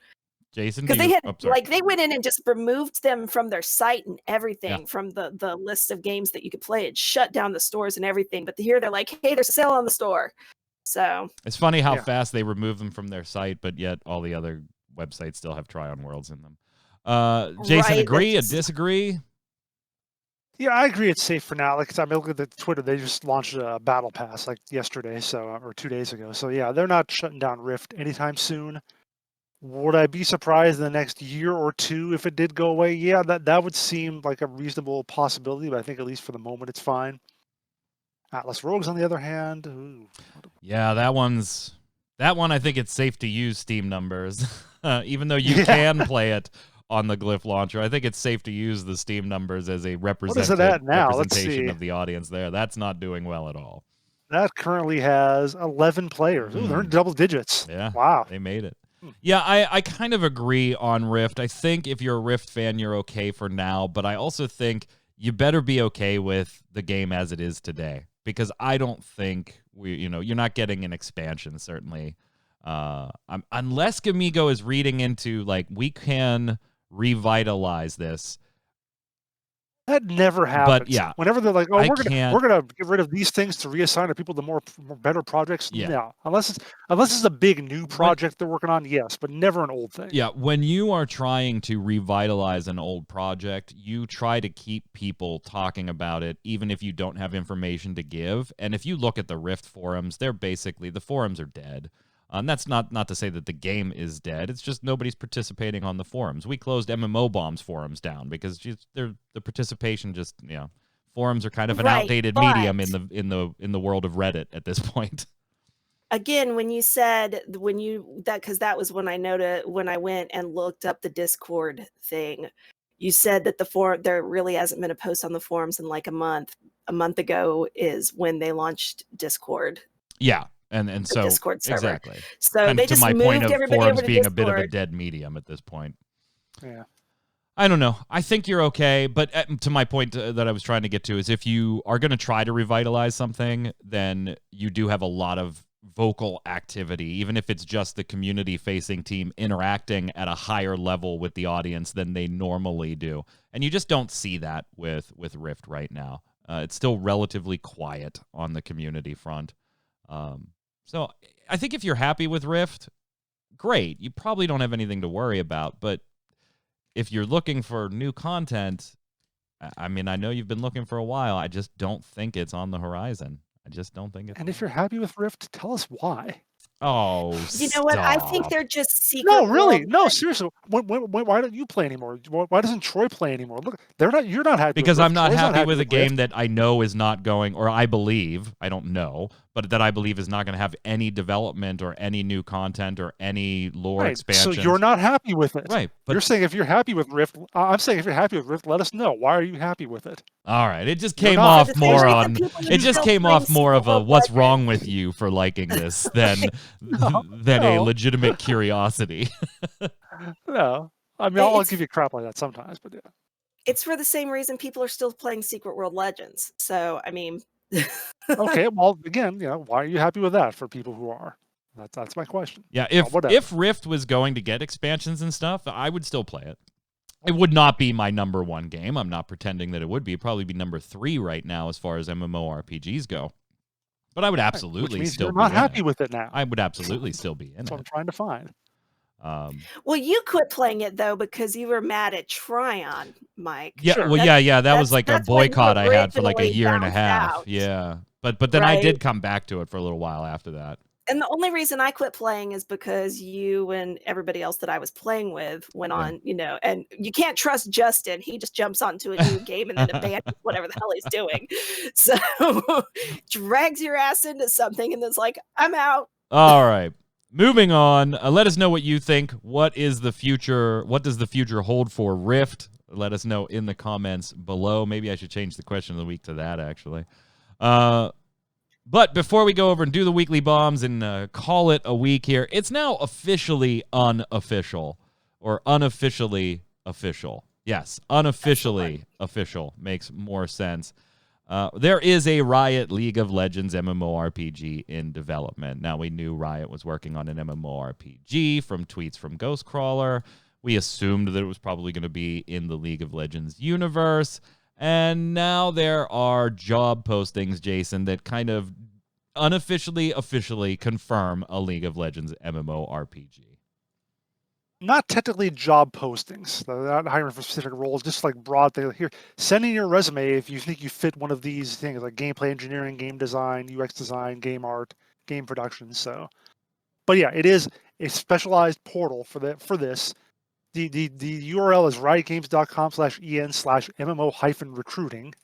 Speaker 1: Jason,
Speaker 3: because they had they went in and just removed them from their site and everything, from the list of games that you could play. It shut down the stores and everything. But here they're like, hey, there's a sale on the store. So
Speaker 1: it's funny how fast they remove them from their site, but yet all the other websites still have try-on worlds in them. Jason, agree or disagree?
Speaker 2: Yeah, I agree. It's safe for now. Like, I mean, look at the Twitter. They just launched a battle pass like yesterday, or 2 days ago. So yeah, they're not shutting down Rift anytime soon. Would I be surprised in the next year or two if it did go away? Yeah, that would seem like a reasonable possibility, but I think at least for the moment it's fine. Atlas Rogues, on the other hand,
Speaker 1: yeah, that one I think it's safe to use Steam numbers, even though you can play it on the Glyph launcher. I think it's safe to use the Steam numbers as a representation of the audience there. That's not doing well at all.
Speaker 2: That currently has 11 players. Ooh, they're in double digits.
Speaker 1: Yeah,
Speaker 2: wow,
Speaker 1: they made it. Yeah, I kind of agree on Rift. I think if you're a Rift fan, you're okay for now, but I also think you better be okay with the game as it is today, because I don't think you're not getting an expansion, certainly. Unless Gamigo is reading into, like, we can revitalize this.
Speaker 2: That never happens.
Speaker 1: But yeah,
Speaker 2: whenever they're like, "Oh, we're gonna get rid of these things to reassign to people to more better projects," no, unless it's a big new project they're working on, yes, but never an old thing.
Speaker 1: Yeah, when you are trying to revitalize an old project, you try to keep people talking about it, even if you don't have information to give. And if you look at the Rift forums, the forums are dead. And that's not to say that the game is dead. It's just nobody's participating on the forums. We closed MMO Bomb's forums down because the participation forums are kind of an outdated medium in the world of Reddit at this point.
Speaker 3: Again, when you said because that was when I noted when I went and looked up the Discord thing, you said that there really hasn't been a post on the forums in like a month. A month ago is when they launched Discord.
Speaker 1: Yeah. And so
Speaker 3: Discord server.
Speaker 1: Exactly.
Speaker 3: So
Speaker 1: and
Speaker 3: they
Speaker 1: to
Speaker 3: just
Speaker 1: my
Speaker 3: moved
Speaker 1: point of
Speaker 3: everybody
Speaker 1: forums
Speaker 3: over to
Speaker 1: being
Speaker 3: Discord.
Speaker 1: a bit of a dead medium at this point.
Speaker 2: Yeah.
Speaker 1: I don't know. I think you're okay, but to my point that I was trying to get to is if you are going to try to revitalize something, then you do have a lot of vocal activity, even if it's just the community-facing team interacting at a higher level with the audience than they normally do. And you just don't see that with Rift right now. It's still relatively quiet on the community front. So I think if you're happy with Rift, great. You probably don't have anything to worry about. But if you're looking for new content, I mean, I know you've been looking for a while. I just don't think it's on the horizon. I just don't think it's.
Speaker 2: And if you're happy with Rift, tell us why.
Speaker 1: Oh,
Speaker 3: you know what? I think they're just secret.
Speaker 2: No, really, no, seriously. Why don't you play anymore? Why doesn't Troy play anymore? Look, you're not happy
Speaker 1: because
Speaker 2: with
Speaker 1: I'm not
Speaker 2: Troy's
Speaker 1: happy with a game
Speaker 2: Rift.
Speaker 1: that I know is not going, or I don't know, but that I believe is not going to have any development or any new content or any lore expansion.
Speaker 2: So you're not happy with it,
Speaker 1: right? But
Speaker 2: you're saying if you're happy with Rift, I'm saying if you're happy with Rift, let us know. Why are you happy with it?
Speaker 1: All right, it just came off more on. It just came off more of a "what's wrong with you for liking this" than than a legitimate curiosity.
Speaker 2: No, I mean, I'll give you crap like that sometimes, but yeah.
Speaker 3: It's for the same reason people are still playing Secret World Legends. So, I mean,
Speaker 2: Okay, well, again, why are you happy with that for people who are? That's my question.
Speaker 1: Yeah,
Speaker 2: Well,
Speaker 1: if Rift was going to get expansions and stuff, I would still play it. It would not be my number one game. I'm not pretending that it would be. It'd probably be number 3 right now as far as MMORPGs go. But I would absolutely
Speaker 2: Which means
Speaker 1: still
Speaker 2: you're
Speaker 1: be
Speaker 2: not
Speaker 1: in
Speaker 2: happy
Speaker 1: it.
Speaker 2: with it now.
Speaker 1: I would absolutely still be in
Speaker 2: That's what I'm
Speaker 1: it.
Speaker 2: trying to find.
Speaker 3: Well, you quit playing it though because you were mad at Tryon, Mike.
Speaker 1: Yeah,
Speaker 2: Sure.
Speaker 1: well, yeah. That was like a
Speaker 3: that's when you
Speaker 1: boycott I had for like a
Speaker 3: originally
Speaker 1: year and a
Speaker 3: bounced
Speaker 1: half.
Speaker 3: out.
Speaker 1: Yeah, but then I
Speaker 3: Right.
Speaker 1: did come back to it for a little while after that.
Speaker 3: And the only reason I quit playing is because you and everybody else that I was playing with went on, and you can't trust Justin. He just jumps onto a new game and then abandons whatever the hell he's doing. So drags your ass into something and it's like, I'm out.
Speaker 1: All right. Moving on. Let us know what you think. What is the future? What does the future hold for Rift? Let us know in the comments below. Maybe I should change the question of the week to that, actually. But before we go over and do the weekly bombs and call it a week here, it's now officially unofficial or unofficially official. Yes, unofficially official makes more sense. There is a Riot League of Legends MMORPG in development. Now, we knew Riot was working on an MMORPG from tweets from Ghostcrawler. We assumed that it was probably going to be in the League of Legends universe. And now there are job postings, Jason, that kind of officially confirm a League of Legends MMORPG.
Speaker 2: Not technically job postings. They're not hiring for specific roles, just like broad things. Here, send in your resume if you think you fit one of these things, like gameplay engineering, game design, UX design, game art, game production. So, but yeah, it is a specialized portal for this. The URL is riotgames.com/en/MMO-recruiting.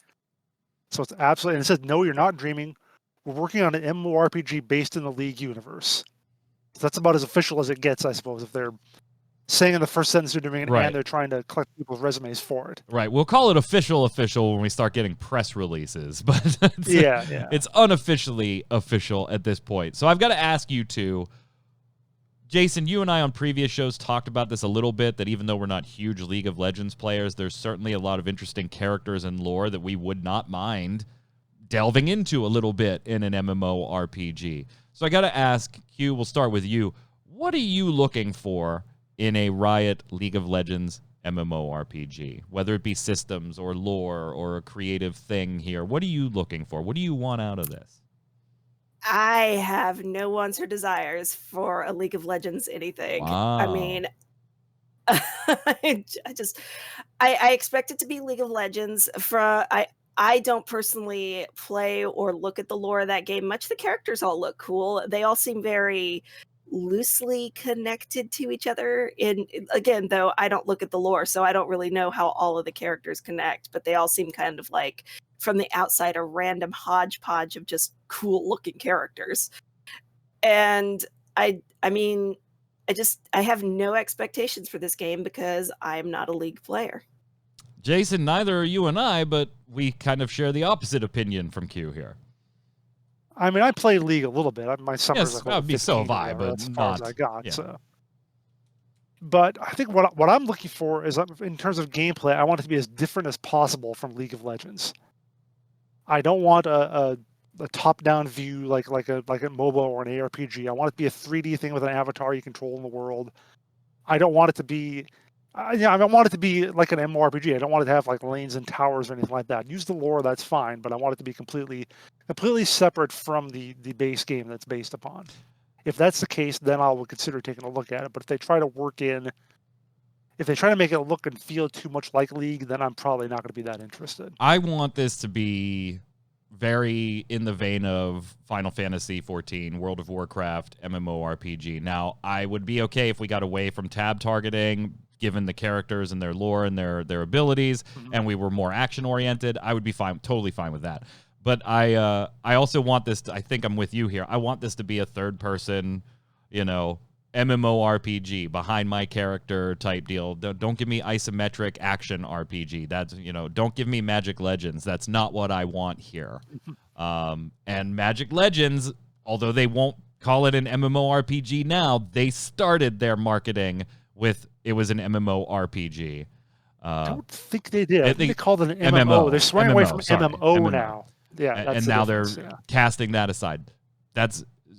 Speaker 2: So it's absolutely, and it says, no, you're not dreaming. We're working on an MMORPG based in the League universe. So that's about as official as it gets, I suppose, if they're saying in the first sentence they're doing it and they're trying to collect people's resumes for it.
Speaker 1: Right. We'll call it official when we start getting press releases, but it's unofficially official at this point. So I've got to ask you two, Jason, you and I on previous shows talked about this a little bit, that even though we're not huge League of Legends players, there's certainly a lot of interesting characters and lore that we would not mind delving into a little bit in an MMORPG. So I got to ask, Q, we'll start with you. What are you looking for in a Riot League of Legends MMORPG, whether it be systems or lore or a creative thing here? What are you looking for? What do you want out of this?
Speaker 3: I have no wants or desires for a League of Legends anything.
Speaker 1: Wow.
Speaker 3: I mean, I expect it to be League of Legends. I don't personally play or look at the lore of that game much. The characters all look cool. They all seem very loosely connected to each other. Again, though, I don't look at the lore, so I don't really know how all of the characters connect, but they all seem kind of like, from the outside, a random hodgepodge of just cool looking characters. And I have no expectations for this game because I'm not a League player.
Speaker 1: Jason, neither are you and I, but we kind of share the opposite opinion from Q here.
Speaker 2: I mean, I play League a little bit. My summer's
Speaker 1: Yes,
Speaker 2: like,
Speaker 1: that would be so have I, but
Speaker 2: that's as far as
Speaker 1: not.
Speaker 2: I got.
Speaker 1: Yeah.
Speaker 2: So. But I think what I'm looking for is, in terms of gameplay, I want it to be as different as possible from League of Legends. I don't want a top-down view like a MOBA or an ARPG. I want it to be a 3D thing with an avatar you control in the world. I don't want it to be, I don't want it to be like an MMORPG. I don't want it to have like lanes and towers or anything like that. Use the lore, that's fine, but I want it to be completely separate from the base game that's based upon. If that's the case, then I will consider taking a look at it. But if they try to make it look and feel too much like League, then I'm probably not going to be that interested.
Speaker 1: I want this to be very in the vein of Final Fantasy XIV, World of Warcraft, MMORPG. Now, I would be okay if we got away from tab targeting, given the characters and their lore and their abilities, and we were more action-oriented. I would be totally fine with that. But I also want this I think I'm with you here. I want this to be a third-person, MMORPG, behind my character type deal. Don't give me isometric action RPG. That's, don't give me Magic Legends. That's not what I want here. And Magic Legends, although they won't call it an MMORPG now. They started their marketing with it was an MMORPG.
Speaker 2: I don't think they did. I think
Speaker 1: they
Speaker 2: they called it an MMO. They're swearing away from
Speaker 1: sorry,
Speaker 2: MMO now. Yeah, that's
Speaker 1: and
Speaker 2: the
Speaker 1: now
Speaker 2: difference,
Speaker 1: they're
Speaker 2: yeah.
Speaker 1: casting that aside.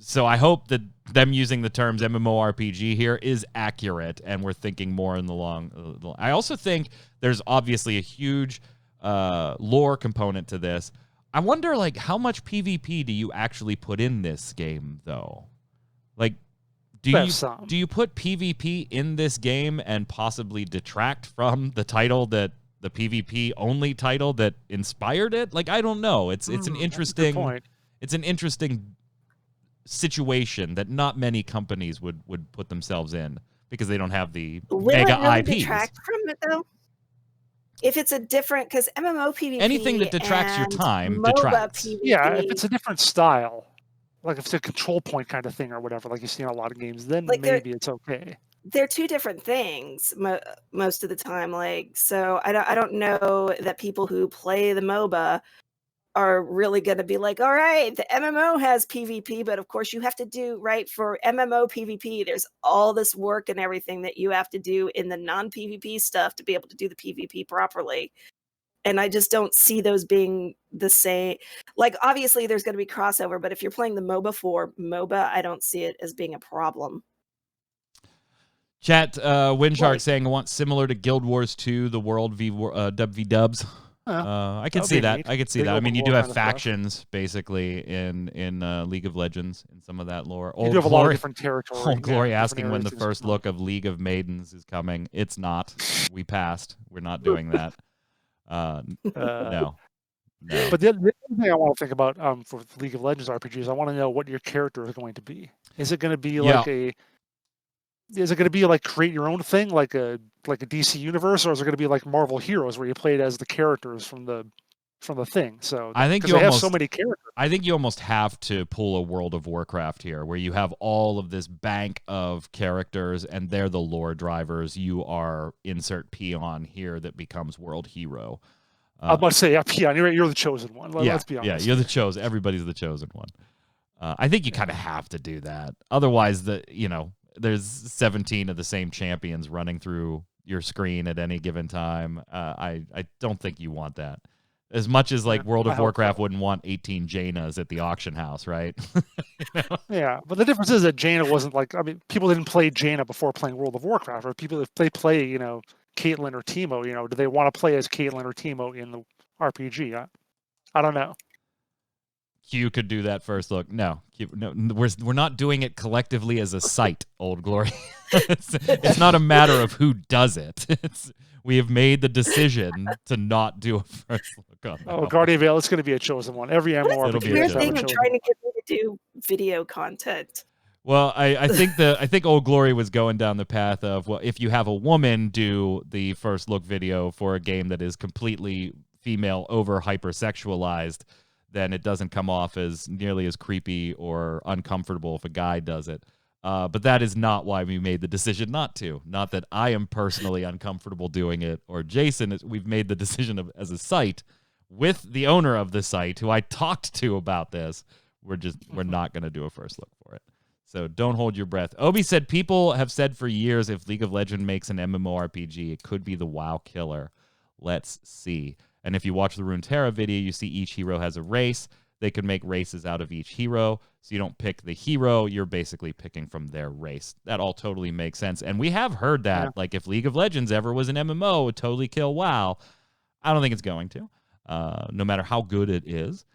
Speaker 1: So I hope that them using the terms MMORPG here is accurate, and we're thinking more in the long. I also think there's obviously a huge lore component to this. I wonder, like, how much PvP do you actually put in this game, though? Like, do you put PvP in this game and possibly detract from the title that the PvP only title that inspired it? Like, I don't know. It's an interesting
Speaker 2: point.
Speaker 1: It's an interesting situation that not many companies would put themselves in because they don't have the mega
Speaker 3: it really
Speaker 1: IPs.
Speaker 3: Detract from it though? If it's a different, because MMO PvP,
Speaker 1: anything that detracts your time
Speaker 3: MOBA
Speaker 1: detracts.
Speaker 3: PvP,
Speaker 2: Yeah, if it's a different style, like if it's a control point kind of thing or whatever, like you see in a lot of games, then
Speaker 3: Like
Speaker 2: maybe it's okay.
Speaker 3: they're two different things most of the time. Like, so I don't know that people who play the MOBA are really going to be like, all right, the MMO has PvP, but of course you have to do right for MMO PvP. There's all this work and everything that you have to do in the non-PvP stuff to be able to do the PvP properly. And I just don't see those being the same. Like, obviously there's going to be crossover, but if you're playing the MOBA for MOBA, I don't see it as being a problem.
Speaker 1: Chat, Windshark saying I want similar to Guild Wars 2, the World v Dubs. I can see that. I can see that. I mean, you do have factions basically in League of Legends and some of that lore.
Speaker 2: You do have a lot of different territories.
Speaker 1: Old Glory asking when the first look of League of Maidens is coming. It's not. We passed. We're not doing that. No.
Speaker 2: But the other thing I want to think about for League of Legends RPGs, I want to know what your character is going to be. Is it going to be like is it going to be like create your own thing, like a DC universe, or is it going to be like Marvel Heroes where you play it as the characters from the thing? So
Speaker 1: I think
Speaker 2: you have so many characters.
Speaker 1: I think you almost have to pull a World of Warcraft here, where you have all of this bank of characters, and they're the lore drivers. You are insert peon here that becomes world hero.
Speaker 2: I was about to say, yeah, peon. You're the chosen one. Let's be honest.
Speaker 1: Yeah, you're the chosen. Everybody's the chosen one. I think you kind of have to do that. Otherwise, there's 17 of the same champions running through your screen at any given time. I don't think you want that. As much as like World of Warcraft wouldn't want 18 Jaina's at the auction house, right?
Speaker 2: Yeah, but the difference is that Jaina wasn't like, I mean, people didn't play Jaina before playing World of Warcraft. Or people, if they play, Caitlyn or Teemo, do they want to play as Caitlyn or Teemo in the RPG? I don't know.
Speaker 1: Q could do that first look. No, we're not doing it collectively as a site, Old Glory. it's not a matter of who does it. We have made the decision to not do a first look on that.
Speaker 2: Oh, Guardian Vale, it's going to be a chosen one. Every MMORPG.
Speaker 3: It's a weird thing of trying to get me to do video content.
Speaker 1: Well, I think Old Glory was going down the path of, well, if you have a woman do the first look video for a game that is completely female over hypersexualized, then it doesn't come off as nearly as creepy or uncomfortable if a guy does it. But that is not why we made the decision not to. Not that I am personally uncomfortable doing it, or Jason. We've made the decision as a site with the owner of the site, who I talked to about this. We're not going to do a first look for it. So don't hold your breath. Obi said people have said for years if League of Legends makes an MMORPG, it could be the WoW killer. Let's see. And if you watch the Runeterra video, you see each hero has a race. They could make races out of each hero. So you don't pick the hero. You're basically picking from their race. That all totally makes sense. And we have heard that. Yeah. Like if League of Legends ever was an MMO, it would totally kill WoW. I don't think it's going to. No matter how good it is.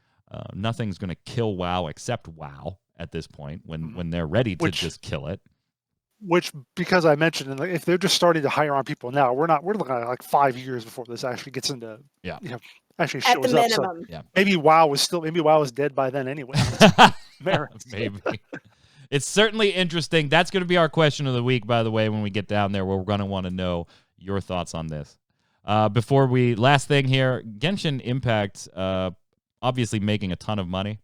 Speaker 1: Nothing's going to kill WoW except WoW at this point when they're ready to just kill it.
Speaker 2: Which, because I mentioned, if they're just starting to hire on people now, we're looking at like 5 years before this actually gets into, actually shows
Speaker 3: at the minimum.
Speaker 2: So maybe WoW is dead by then anyway.
Speaker 1: Maybe. It's certainly interesting. That's going to be our question of the week, by the way, when we get down there. We're going to want to know your thoughts on this. Last thing here, Genshin Impact, obviously making a ton of money.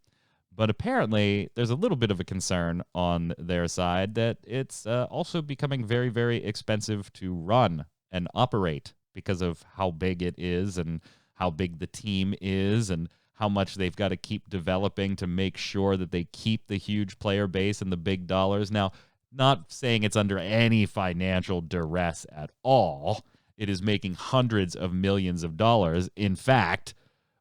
Speaker 1: But apparently, there's a little bit of a concern on their side that it's also becoming very, very expensive to run and operate because of how big it is and how big the team is and how much they've got to keep developing to make sure that they keep the huge player base and the big dollars. Now, not saying it's under any financial duress at all. It is making hundreds of millions of dollars. In fact,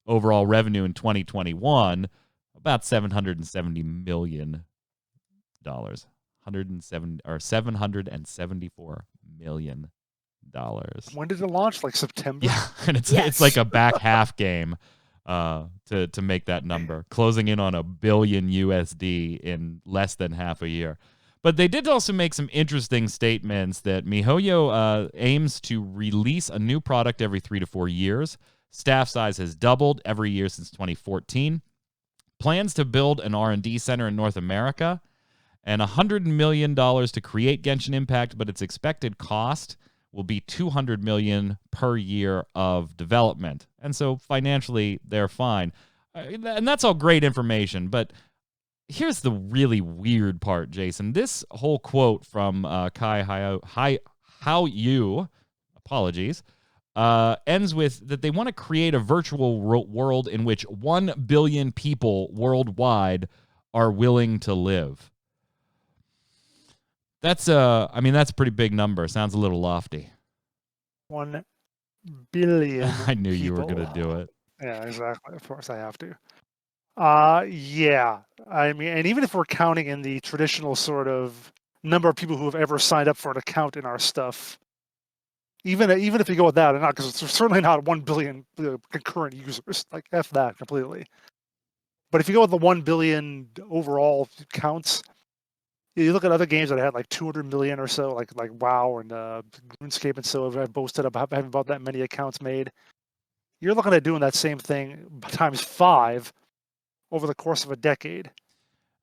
Speaker 1: overall revenue in 2021, about $770 million. 774 million dollars.
Speaker 2: When did it launch? Like September?
Speaker 1: Yeah, and it's like a back half game to make that number, closing in on $1 billion USD in less than half a year. But they did also make some interesting statements that MiHoYo aims to release a new product every 3 to 4 years. Staff size has doubled every year since 2014. Plans to build an R&D center in North America, and $100 million to create Genshin Impact, but its expected cost will be $200 million per year of development. And so financially, they're fine. And that's all great information, but here's the really weird part, Jason. This whole quote from Kai Hao-Yu, apologies, ends with that they want to create a virtual world in which 1 billion people worldwide are willing to live. That's that's a pretty big number. Sounds a little lofty.
Speaker 2: 1 billion.
Speaker 1: I knew you were
Speaker 2: people.
Speaker 1: going to do it.
Speaker 2: Yeah, exactly. Of course I have to. Yeah. I mean, and even if we're counting in the traditional sort of number of people who have ever signed up for an account in our stuff, even if you go with that, and not because it's certainly not 1 billion concurrent users. Like F that completely. But if you go with the 1 billion overall counts, you look at other games that had like 200 million or so, like WoW and RuneScape and so have boasted about having about that many accounts made. You're looking at doing that same thing times 5 over the course of a decade.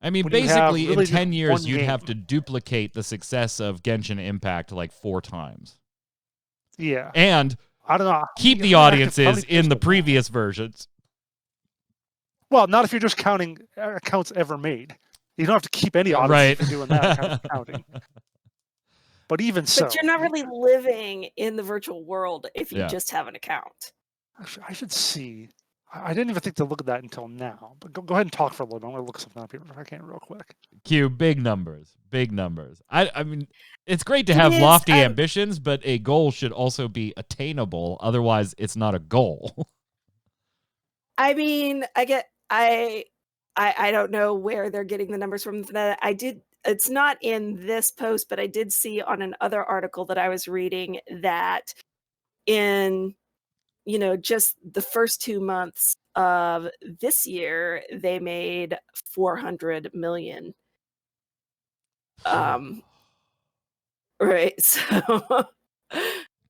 Speaker 1: I mean, basically, really in 10 years, you'd have to duplicate the success of Genshin Impact like 4 times.
Speaker 2: Yeah.
Speaker 1: And
Speaker 2: I don't know.
Speaker 1: Keep the audiences in the previous versions.
Speaker 2: Well, not if you're just counting accounts ever made. You don't have to keep any audience for doing that kind of counting. But even so.
Speaker 3: But you're not really living in the virtual world if you just have an account.
Speaker 2: Actually, I should see. I didn't even think to look at that until now. But go ahead and talk for a little bit. I'm going to look something up here if I can real quick.
Speaker 1: Q, big numbers. Big numbers. I mean, it's great to have lofty ambitions, but a goal should also be attainable. Otherwise, it's not a goal.
Speaker 3: I mean, I don't know where they're getting the numbers from. It's not in this post, but I did see on another article that I was reading that in, just the first 2 months of this year, they made 400 million. Right. So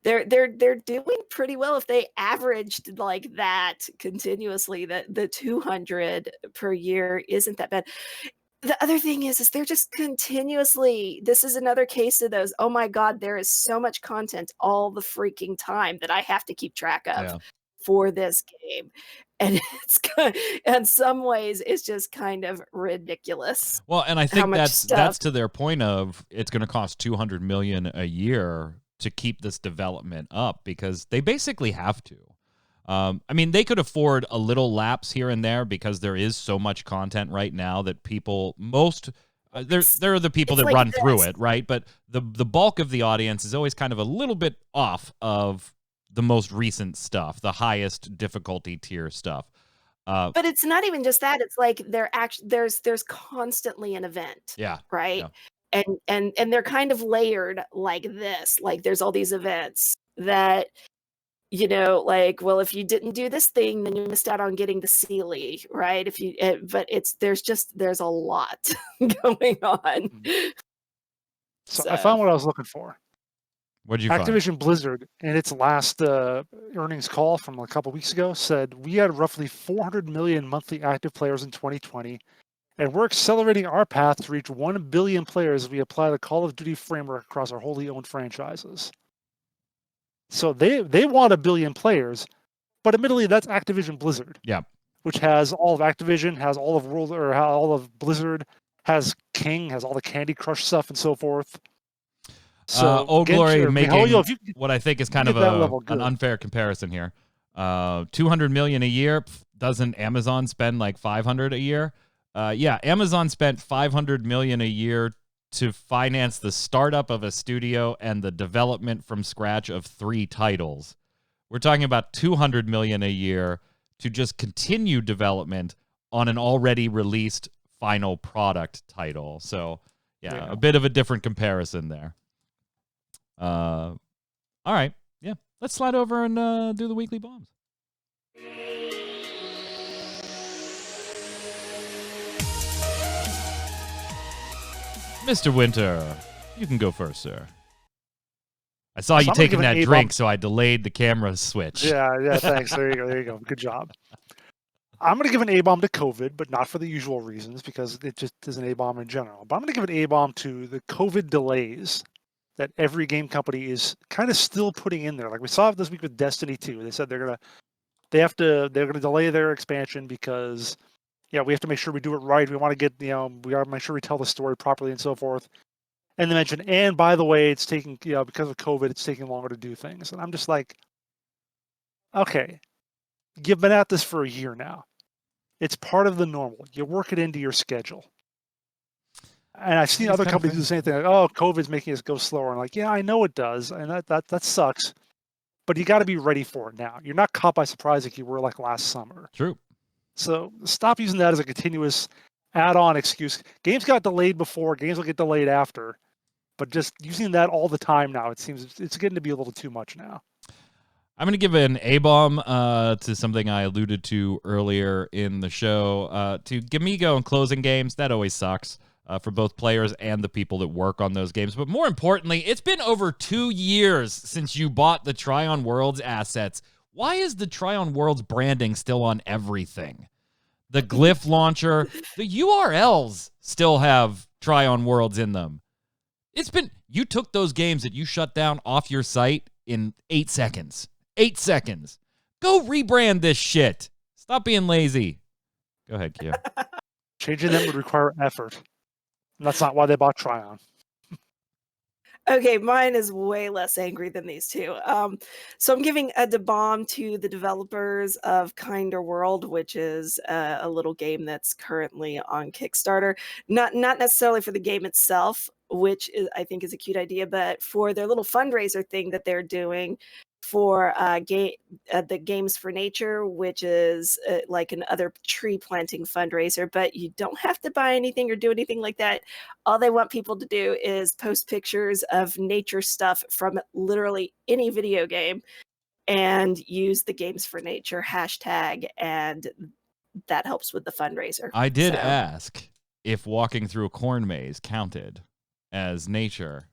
Speaker 3: they're doing pretty well if they averaged like that continuously. That the 200 per year isn't that bad. The other thing is they're just continuously. This is another case of those. Oh my God, there is so much content all the freaking time that I have to keep track of for this game, and it's in some ways it's just kind of ridiculous.
Speaker 1: Well, and I think that's to their point of it's going to cost $200 million a year to keep this development up because they basically have to. I mean, they could afford a little lapse here and there because there is so much content right now that people there are the people that run through it, right? But the bulk of the audience is always kind of a little bit off of the most recent stuff, the highest difficulty tier stuff.
Speaker 3: But it's not even just that. It's like there's constantly an event.
Speaker 1: Yeah.
Speaker 3: Right.
Speaker 1: Yeah.
Speaker 3: And they're kind of layered like this. Like there's all these events that, like, well, if you didn't do this thing, then you missed out on getting the Sealy, right? There's a lot going on.
Speaker 2: So I found what I was looking for.
Speaker 1: What'd you
Speaker 2: Activision
Speaker 1: find?
Speaker 2: Blizzard, in its last earnings call from a couple weeks ago, said we had roughly 400 million monthly active players in 2020, and we're accelerating our path to reach 1 billion players as we apply the Call of Duty framework across our wholly owned franchises. So they want 1 billion players, but admittedly that's Activision Blizzard.
Speaker 1: Yeah.
Speaker 2: Which has all of Activision, has all of Blizzard, has King, has all the Candy Crush stuff and so forth.
Speaker 1: So Old Glory making what I think is kind of an unfair comparison here. $200 million a year. Doesn't Amazon spend like $500 a year? Yeah, Amazon spent $500 million a year to finance the startup of a studio and the development from scratch of 3 titles. We're talking about $200 million a year to just continue development on an already released final product title. So, yeah, a bit of a different comparison there. All right. Yeah, let's slide over and do the weekly bombs. Mr. Winter, you can go first, sir. I saw you taking that drink, so I delayed the camera switch.
Speaker 2: Yeah, thanks. There you go. Good job. I'm going to give an A-bomb to COVID, but not for the usual reasons, because it just is an A-bomb in general. But I'm going to give an A-bomb to the COVID delays that every game company is kind of still putting in there. Like we saw this week with Destiny 2. They said they're going to delay their expansion because we have to make sure we do it right. We want to get, we got to make sure we tell the story properly and so forth. And they mentioned, and by the way, it's taking, because of COVID, it's taking longer to do things. And I'm just like, okay, you've been at this for a year now. It's part of the normal. You work it into your schedule. And I've seen other companies do the same thing. Like, oh, COVID's making us go slower. I'm like, yeah, I know it does. And that sucks. But you got to be ready for it now. You're not caught by surprise like you were like last summer.
Speaker 1: True.
Speaker 2: So stop using that as a continuous add-on excuse. Games got delayed before. Games will get delayed after. But just using that all the time now, it seems it's getting to be a little too much now.
Speaker 1: I'm going to give an A-bomb to something I alluded to earlier in the show. To Gamigo and closing games, that always sucks for both players and the people that work on those games. But more importantly, it's been over 2 years since you bought the Tryon Worlds assets. Why is the Tryon Worlds branding still on everything? The Glyph launcher, the URLs still have Tryon Worlds in them. You took those games that you shut down off your site in 8 seconds. 8 seconds. Go rebrand this shit. Stop being lazy. Go ahead, Q.
Speaker 2: Changing them would require effort. And that's not why they bought Tryon.
Speaker 3: Okay, mine is way less angry than these two. So I'm giving a bomb to the developers of Kinder World, which is a little game that's currently on Kickstarter. Not necessarily for the game itself, which I think is a cute idea, but for their little fundraiser thing that they're doing for the Games for Nature, which is like another tree planting fundraiser, but you don't have to buy anything or do anything like that. All they want people to do is post pictures of nature stuff from literally any video game and use the Games for Nature hashtag, and that helps with the fundraiser.
Speaker 1: I did ask if walking through a corn maze counted as nature.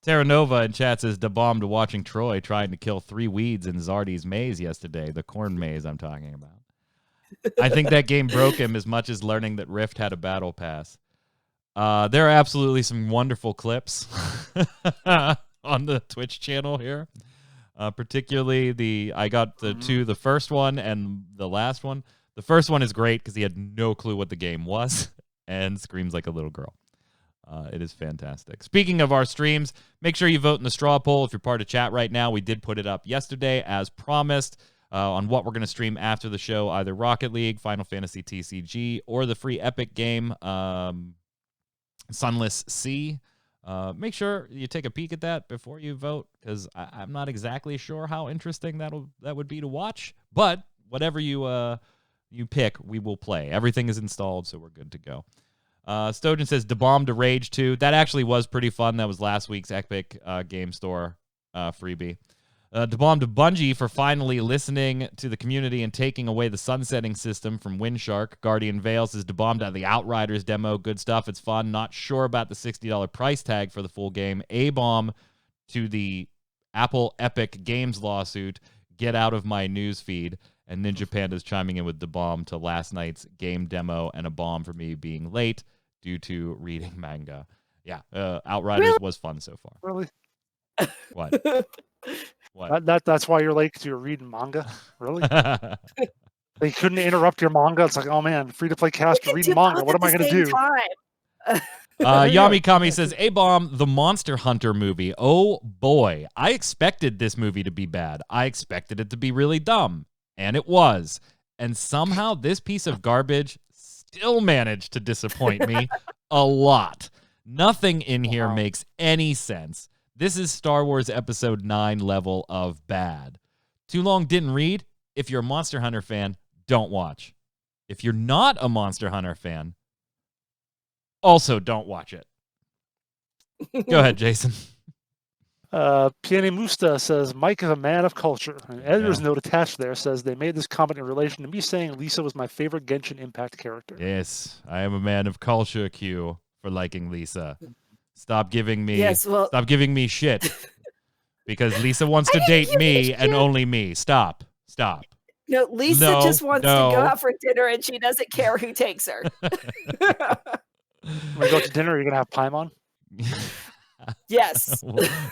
Speaker 1: Terra Nova in chat says, da-bomb to watching Troy trying to kill 3 weeds in Zardy's maze yesterday. The corn maze I'm talking about. I think that game broke him as much as learning that Rift had a battle pass. There are absolutely some wonderful clips on the Twitch channel here. Particularly I got the first one and the last one. The first one is great because he had no clue what the game was and screams like a little girl. It is fantastic. Speaking of our streams, make sure you vote in the straw poll if you're part of chat right now. We did put it up yesterday as promised on what we're going to stream after the show, either Rocket League, Final Fantasy TCG, or the free Epic game, Sunless Sea. Make sure you take a peek at that before you vote, because I'm not exactly sure how interesting that would be to watch. But whatever you pick, we will play. Everything is installed, so we're good to go. Stojan says, da-bomb to Rage 2. That actually was pretty fun. That was last week's Epic Game Store freebie. Da-bomb to Bungie for finally listening to the community and taking away the sunsetting system from Windshark. Guardian Vale says, da-bomb to the Outriders demo. Good stuff. It's fun. Not sure about the $60 price tag for the full game. A-bomb to the Apple Epic Games lawsuit. Get out of my news feed. And Ninja Panda's chiming in with the bomb to last night's game demo and a bomb for me being late due to reading manga. Yeah, Outriders was fun so far.
Speaker 2: Really?
Speaker 1: What? What?
Speaker 2: That's why you're late, because you're reading manga? Really? They couldn't interrupt your manga? It's like, oh man, free-to-play caster reading manga. What am I going to do?
Speaker 1: Yami Kami says, A-Bomb, the Monster Hunter movie. Oh, boy. I expected this movie to be bad. I expected it to be really dumb. And it was. And somehow this piece of garbage still managed to disappoint me a lot. Nothing in here makes any sense. This is Star Wars Episode 9 level of bad. Too long didn't read? If you're a Monster Hunter fan, don't watch. If you're not a Monster Hunter fan, also don't watch it. Go ahead, Jason.
Speaker 2: Piani Musta says, Mike is a man of culture. An editor's note attached there says they made this comment in relation to me saying Lisa was my favorite Genshin Impact character.
Speaker 1: Yes, I am a man of culture, Q, for liking Lisa. Stop giving me shit. Because Lisa wants to date me and only me. Stop.
Speaker 3: No, Lisa just wants to go out for dinner and she doesn't care who takes her.
Speaker 2: When we go to dinner, you're going to have Paimon?
Speaker 3: Yes.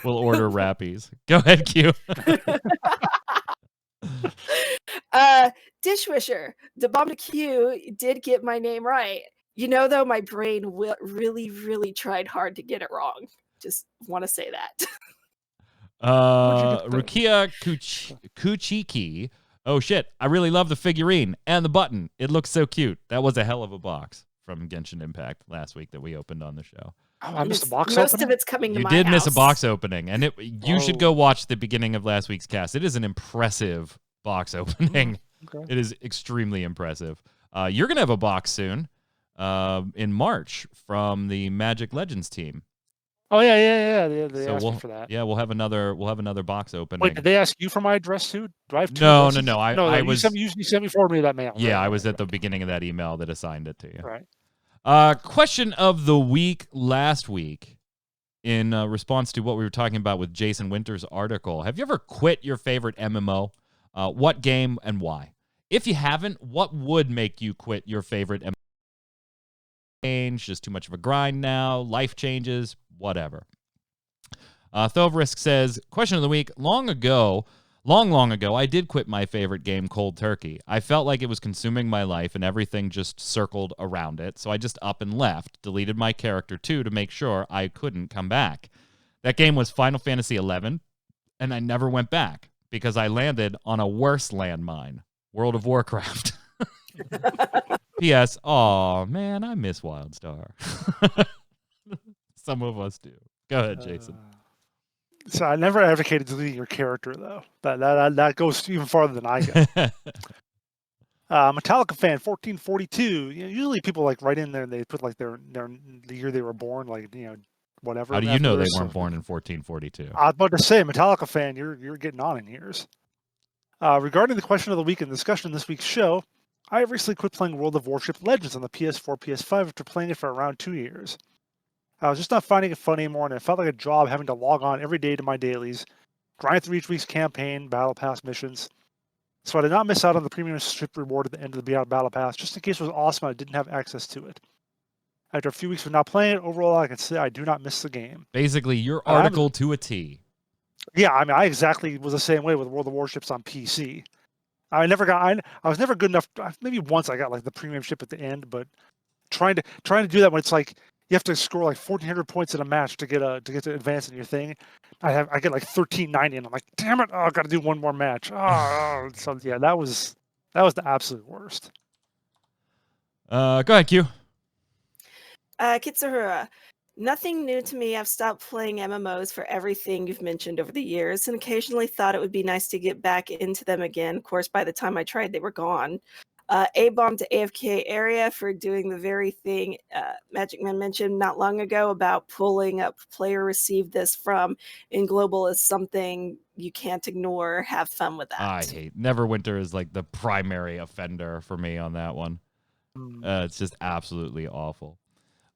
Speaker 1: We'll order Rappies. Go ahead, Q.
Speaker 3: Dishwisher, the bomb to Q did get my name right. You know, though, my brain really tried hard to get it wrong. Just want to say that.
Speaker 1: Rukia Kuchiki. Oh, shit. I really love the figurine and the button. It looks so cute. That was a hell of a box from Genshin Impact last week that we opened on the show.
Speaker 2: Oh, I missed a box
Speaker 3: Most
Speaker 2: opening?
Speaker 3: of it's coming to my
Speaker 1: house. You did miss a
Speaker 3: house.
Speaker 1: box opening, and you should go watch the beginning of last week's cast. It is an impressive box opening.
Speaker 2: Okay.
Speaker 1: It is extremely impressive. You're going to have a box soon in March from the Magic Legends team.
Speaker 2: Oh, yeah. They
Speaker 1: So
Speaker 2: asked me for that.
Speaker 1: Yeah, we'll have another box opening.
Speaker 2: Wait, did they ask you for my address too? Do I have two
Speaker 1: No.
Speaker 2: addresses?
Speaker 1: I was.
Speaker 2: You sent me forward me that mail.
Speaker 1: Yeah,
Speaker 2: right,
Speaker 1: I was
Speaker 2: right,
Speaker 1: at the beginning of that email that assigned it to you.
Speaker 2: Right.
Speaker 1: Question of the week last week in response to what we were talking about with Jason Winter's article. Have you ever quit your favorite MMO? What game and why? If you haven't, what would make you quit your favorite MMO? Change, just too much of a grind now, life changes, whatever. Thovrisk says, question of the week, long long ago, I did quit my favorite game, Cold Turkey. I felt like it was consuming my life and everything just circled around it, so I just up and left, deleted my character too to make sure I couldn't come back. That game was Final Fantasy XI, and I never went back because I landed on a worse landmine, World of Warcraft. P.S. Aw, man, I miss WildStar. Some of us do. Go ahead, Jason.
Speaker 2: So I never advocated deleting your character, though. That goes even farther than I go. Metallica fan 1442. Usually people like write in there and they put like the year they were born, like whatever.
Speaker 1: How do you know they weren't born in 1442?
Speaker 2: I was about to say, Metallica fan, you're getting on in years. Regarding the question of the week and discussion in this week's show, I have recently quit playing World of Warship Legends on the PS4, PS5 after playing it for around 2 years. I was just not finding it fun anymore, and it felt like a job having to log on every day to my dailies, grind through each week's campaign, battle pass missions. So I did not miss out on the premium strip reward at the end of the battle pass, just in case it was awesome and I didn't have access to it. After a few weeks of not playing it, overall I can say I do not miss the game.
Speaker 1: Basically, your article to a T.
Speaker 2: Yeah, I mean, I exactly was the same way with World of Warships on PC. I was never good enough. Maybe once I got like the premium ship at the end, but trying to do that when it's like you have to score like 1,400 points in a match to get to advance in your thing. I get like 1,390, and I'm like, damn it! Oh, I got to do one more match. Oh, so yeah, that was the absolute worst.
Speaker 1: Go ahead, Q.
Speaker 3: Kitsuhura, nothing new to me. I've stopped playing MMOs for everything you've mentioned over the years, and occasionally thought it would be nice to get back into them again. Of course, by the time I tried, they were gone. A-bomb to AFK area for doing the very thing magicman mentioned not long ago about pulling up player received this from in global is something you can't ignore. Have fun with that.
Speaker 1: I hate Neverwinter is like the primary offender for me on that one. It's just absolutely awful.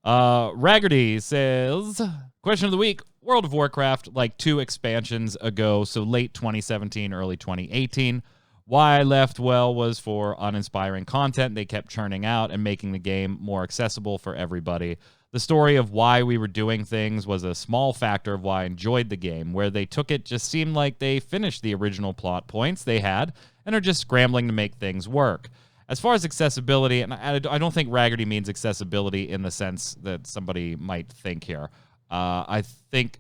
Speaker 1: Raggerty says, question of the week, World of Warcraft, like 2 expansions ago, so late 2017, early 2018. Why I left was for uninspiring content they kept churning out and making the game more accessible for everybody. The story of why we were doing things was a small factor of why I enjoyed the game. Where they took it just seemed like they finished the original plot points they had and are just scrambling to make things work. As far as accessibility, and I don't think Raggerty means accessibility in the sense that somebody might think here. I think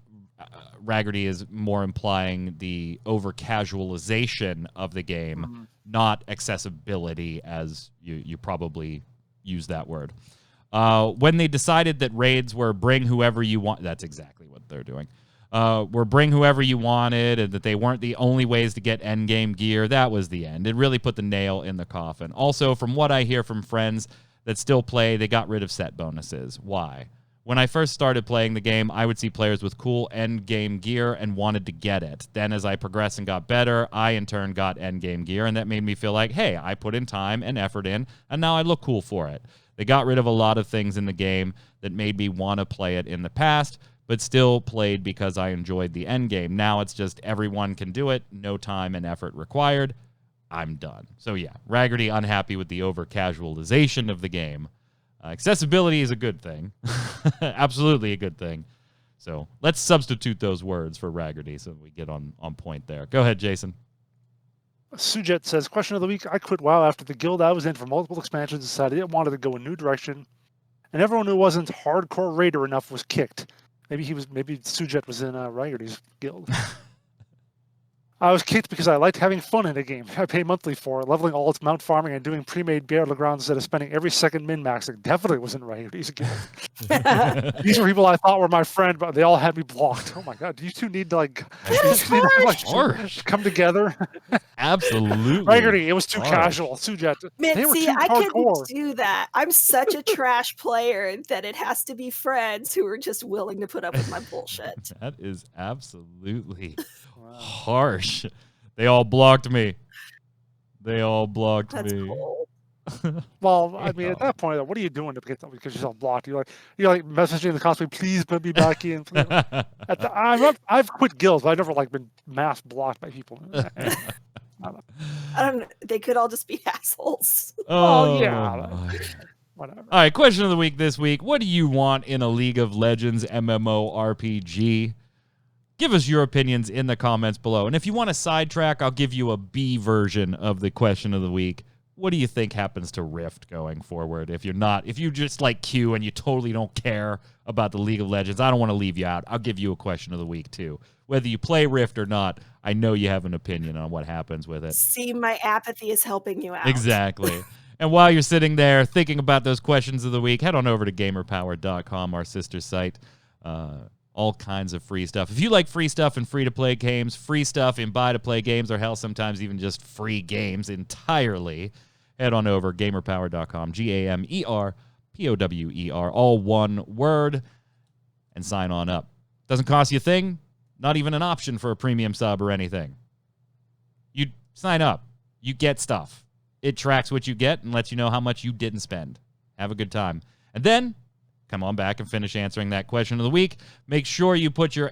Speaker 1: Raggerty is more implying the over-casualization of the game, not accessibility, as you probably use that word. When they decided that raids were bring whoever you want, that's exactly what they're doing. Were bring whoever you wanted, and that they weren't the only ways to get endgame gear, that was the end. It really put the nail in the coffin. Also, from what I hear from friends that still play, they got rid of set bonuses. Why? When I first started playing the game, I would see players with cool endgame gear and wanted to get it. Then as I progressed and got better, I in turn got endgame gear, and that made me feel like, hey, I put in time and effort in, and now I look cool for it. They got rid of a lot of things in the game that made me want to play it in the past, but still played because I enjoyed the end game. Now it's just everyone can do it, no time and effort required. I'm done. So yeah, Raggerty unhappy with the over-casualization of the game. Accessibility is a good thing. Absolutely a good thing. So let's substitute those words for Raggerty so we get on point there. Go ahead, Jason.
Speaker 2: Sujet says, question of the week, I quit WoW after the guild I was in for multiple expansions decided it wanted to go a new direction, and everyone who wasn't hardcore raider enough was kicked. Maybe Sujet was in Raggerty's guild. I was kicked because I liked having fun in a game. I pay monthly for it, leveling all its mount farming and doing pre-made battlegrounds instead of spending every second min-maxing. Definitely was in Raggerty's guild. These were people I thought were my friend, but they all had me blocked. Oh my god, do you two need to come together?
Speaker 1: Absolutely.
Speaker 2: Raggerty, it was too casual. Sujet, they were
Speaker 3: See,
Speaker 2: too
Speaker 3: I
Speaker 2: hardcore.
Speaker 3: couldn't do that. I'm such a trash player that it has to be friends who are just willing to put up with my bullshit.
Speaker 1: That is absolutely harsh. They all blocked me. That's me.
Speaker 3: Cool.
Speaker 2: Well, I mean, at that point, what are you doing to get them because you're so blocked? You're like messaging the cosplay, please put me back in. I've quit guilds, but I've never been mass blocked by people.
Speaker 3: I don't know. They could all just be assholes.
Speaker 2: Oh yeah. Whatever.
Speaker 1: All right, question of the week this week. What do you want in a League of Legends MMORPG? Give us your opinions in the comments below. And if you want to sidetrack, I'll give you a B version of the question of the week. What do you think happens to Rift going forward? If you just like Q and you totally don't care about the League of Legends, I don't want to leave you out. I'll give you a question of the week too. Whether you play Rift or not, I know you have an opinion on what happens with it.
Speaker 3: See, my apathy is helping you out.
Speaker 1: Exactly. And while you're sitting there thinking about those questions of the week, head on over to gamerpower.com, our sister site. All kinds of free stuff. If you like free stuff and free-to-play games, free stuff in buy-to-play games, or hell, sometimes even just free games entirely, head on over gamerpower.com, GAMERPOWER, all one word, and sign on up. Doesn't cost you a thing, not even an option for a premium sub or anything. You sign up. You get stuff. It tracks what you get and lets you know how much you didn't spend. Have a good time. And then come on back and finish answering that question of the week. Make sure you put your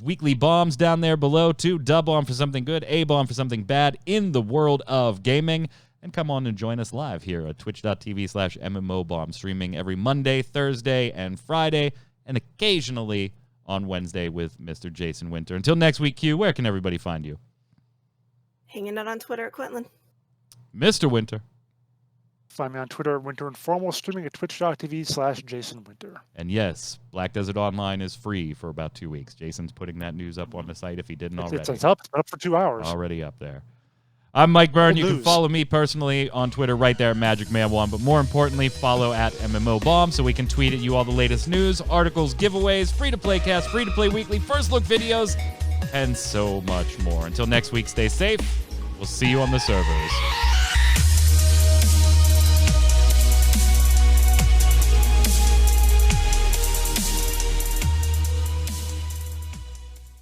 Speaker 1: weekly bombs down there below, too. Dub bomb for something good, A bomb for something bad in the world of gaming. And come on and join us live here at twitch.tv/MMOBomb, streaming every Monday, Thursday, and Friday, and occasionally on Wednesday with Mr. Jason Winter. Until next week, Q, where can everybody find you?
Speaker 3: Hanging out on Twitter at Quentin.
Speaker 1: Mr. Winter.
Speaker 2: Find me on Twitter at Winter Informal, streaming at twitch.tv/JasonWinter.
Speaker 1: And yes, Black Desert Online is free for about 2 weeks. Jason's putting that news up on the site if he didn't already.
Speaker 2: It's up for 2 hours.
Speaker 1: Already up there. I'm Mike Byrne. You can follow me personally on Twitter right there at magicman1. But more importantly, follow at MMOBomb so we can tweet at you all the latest news, articles, giveaways, free-to-play casts, free-to-play weekly, first-look videos, and so much more. Until next week, stay safe. We'll see you on the servers.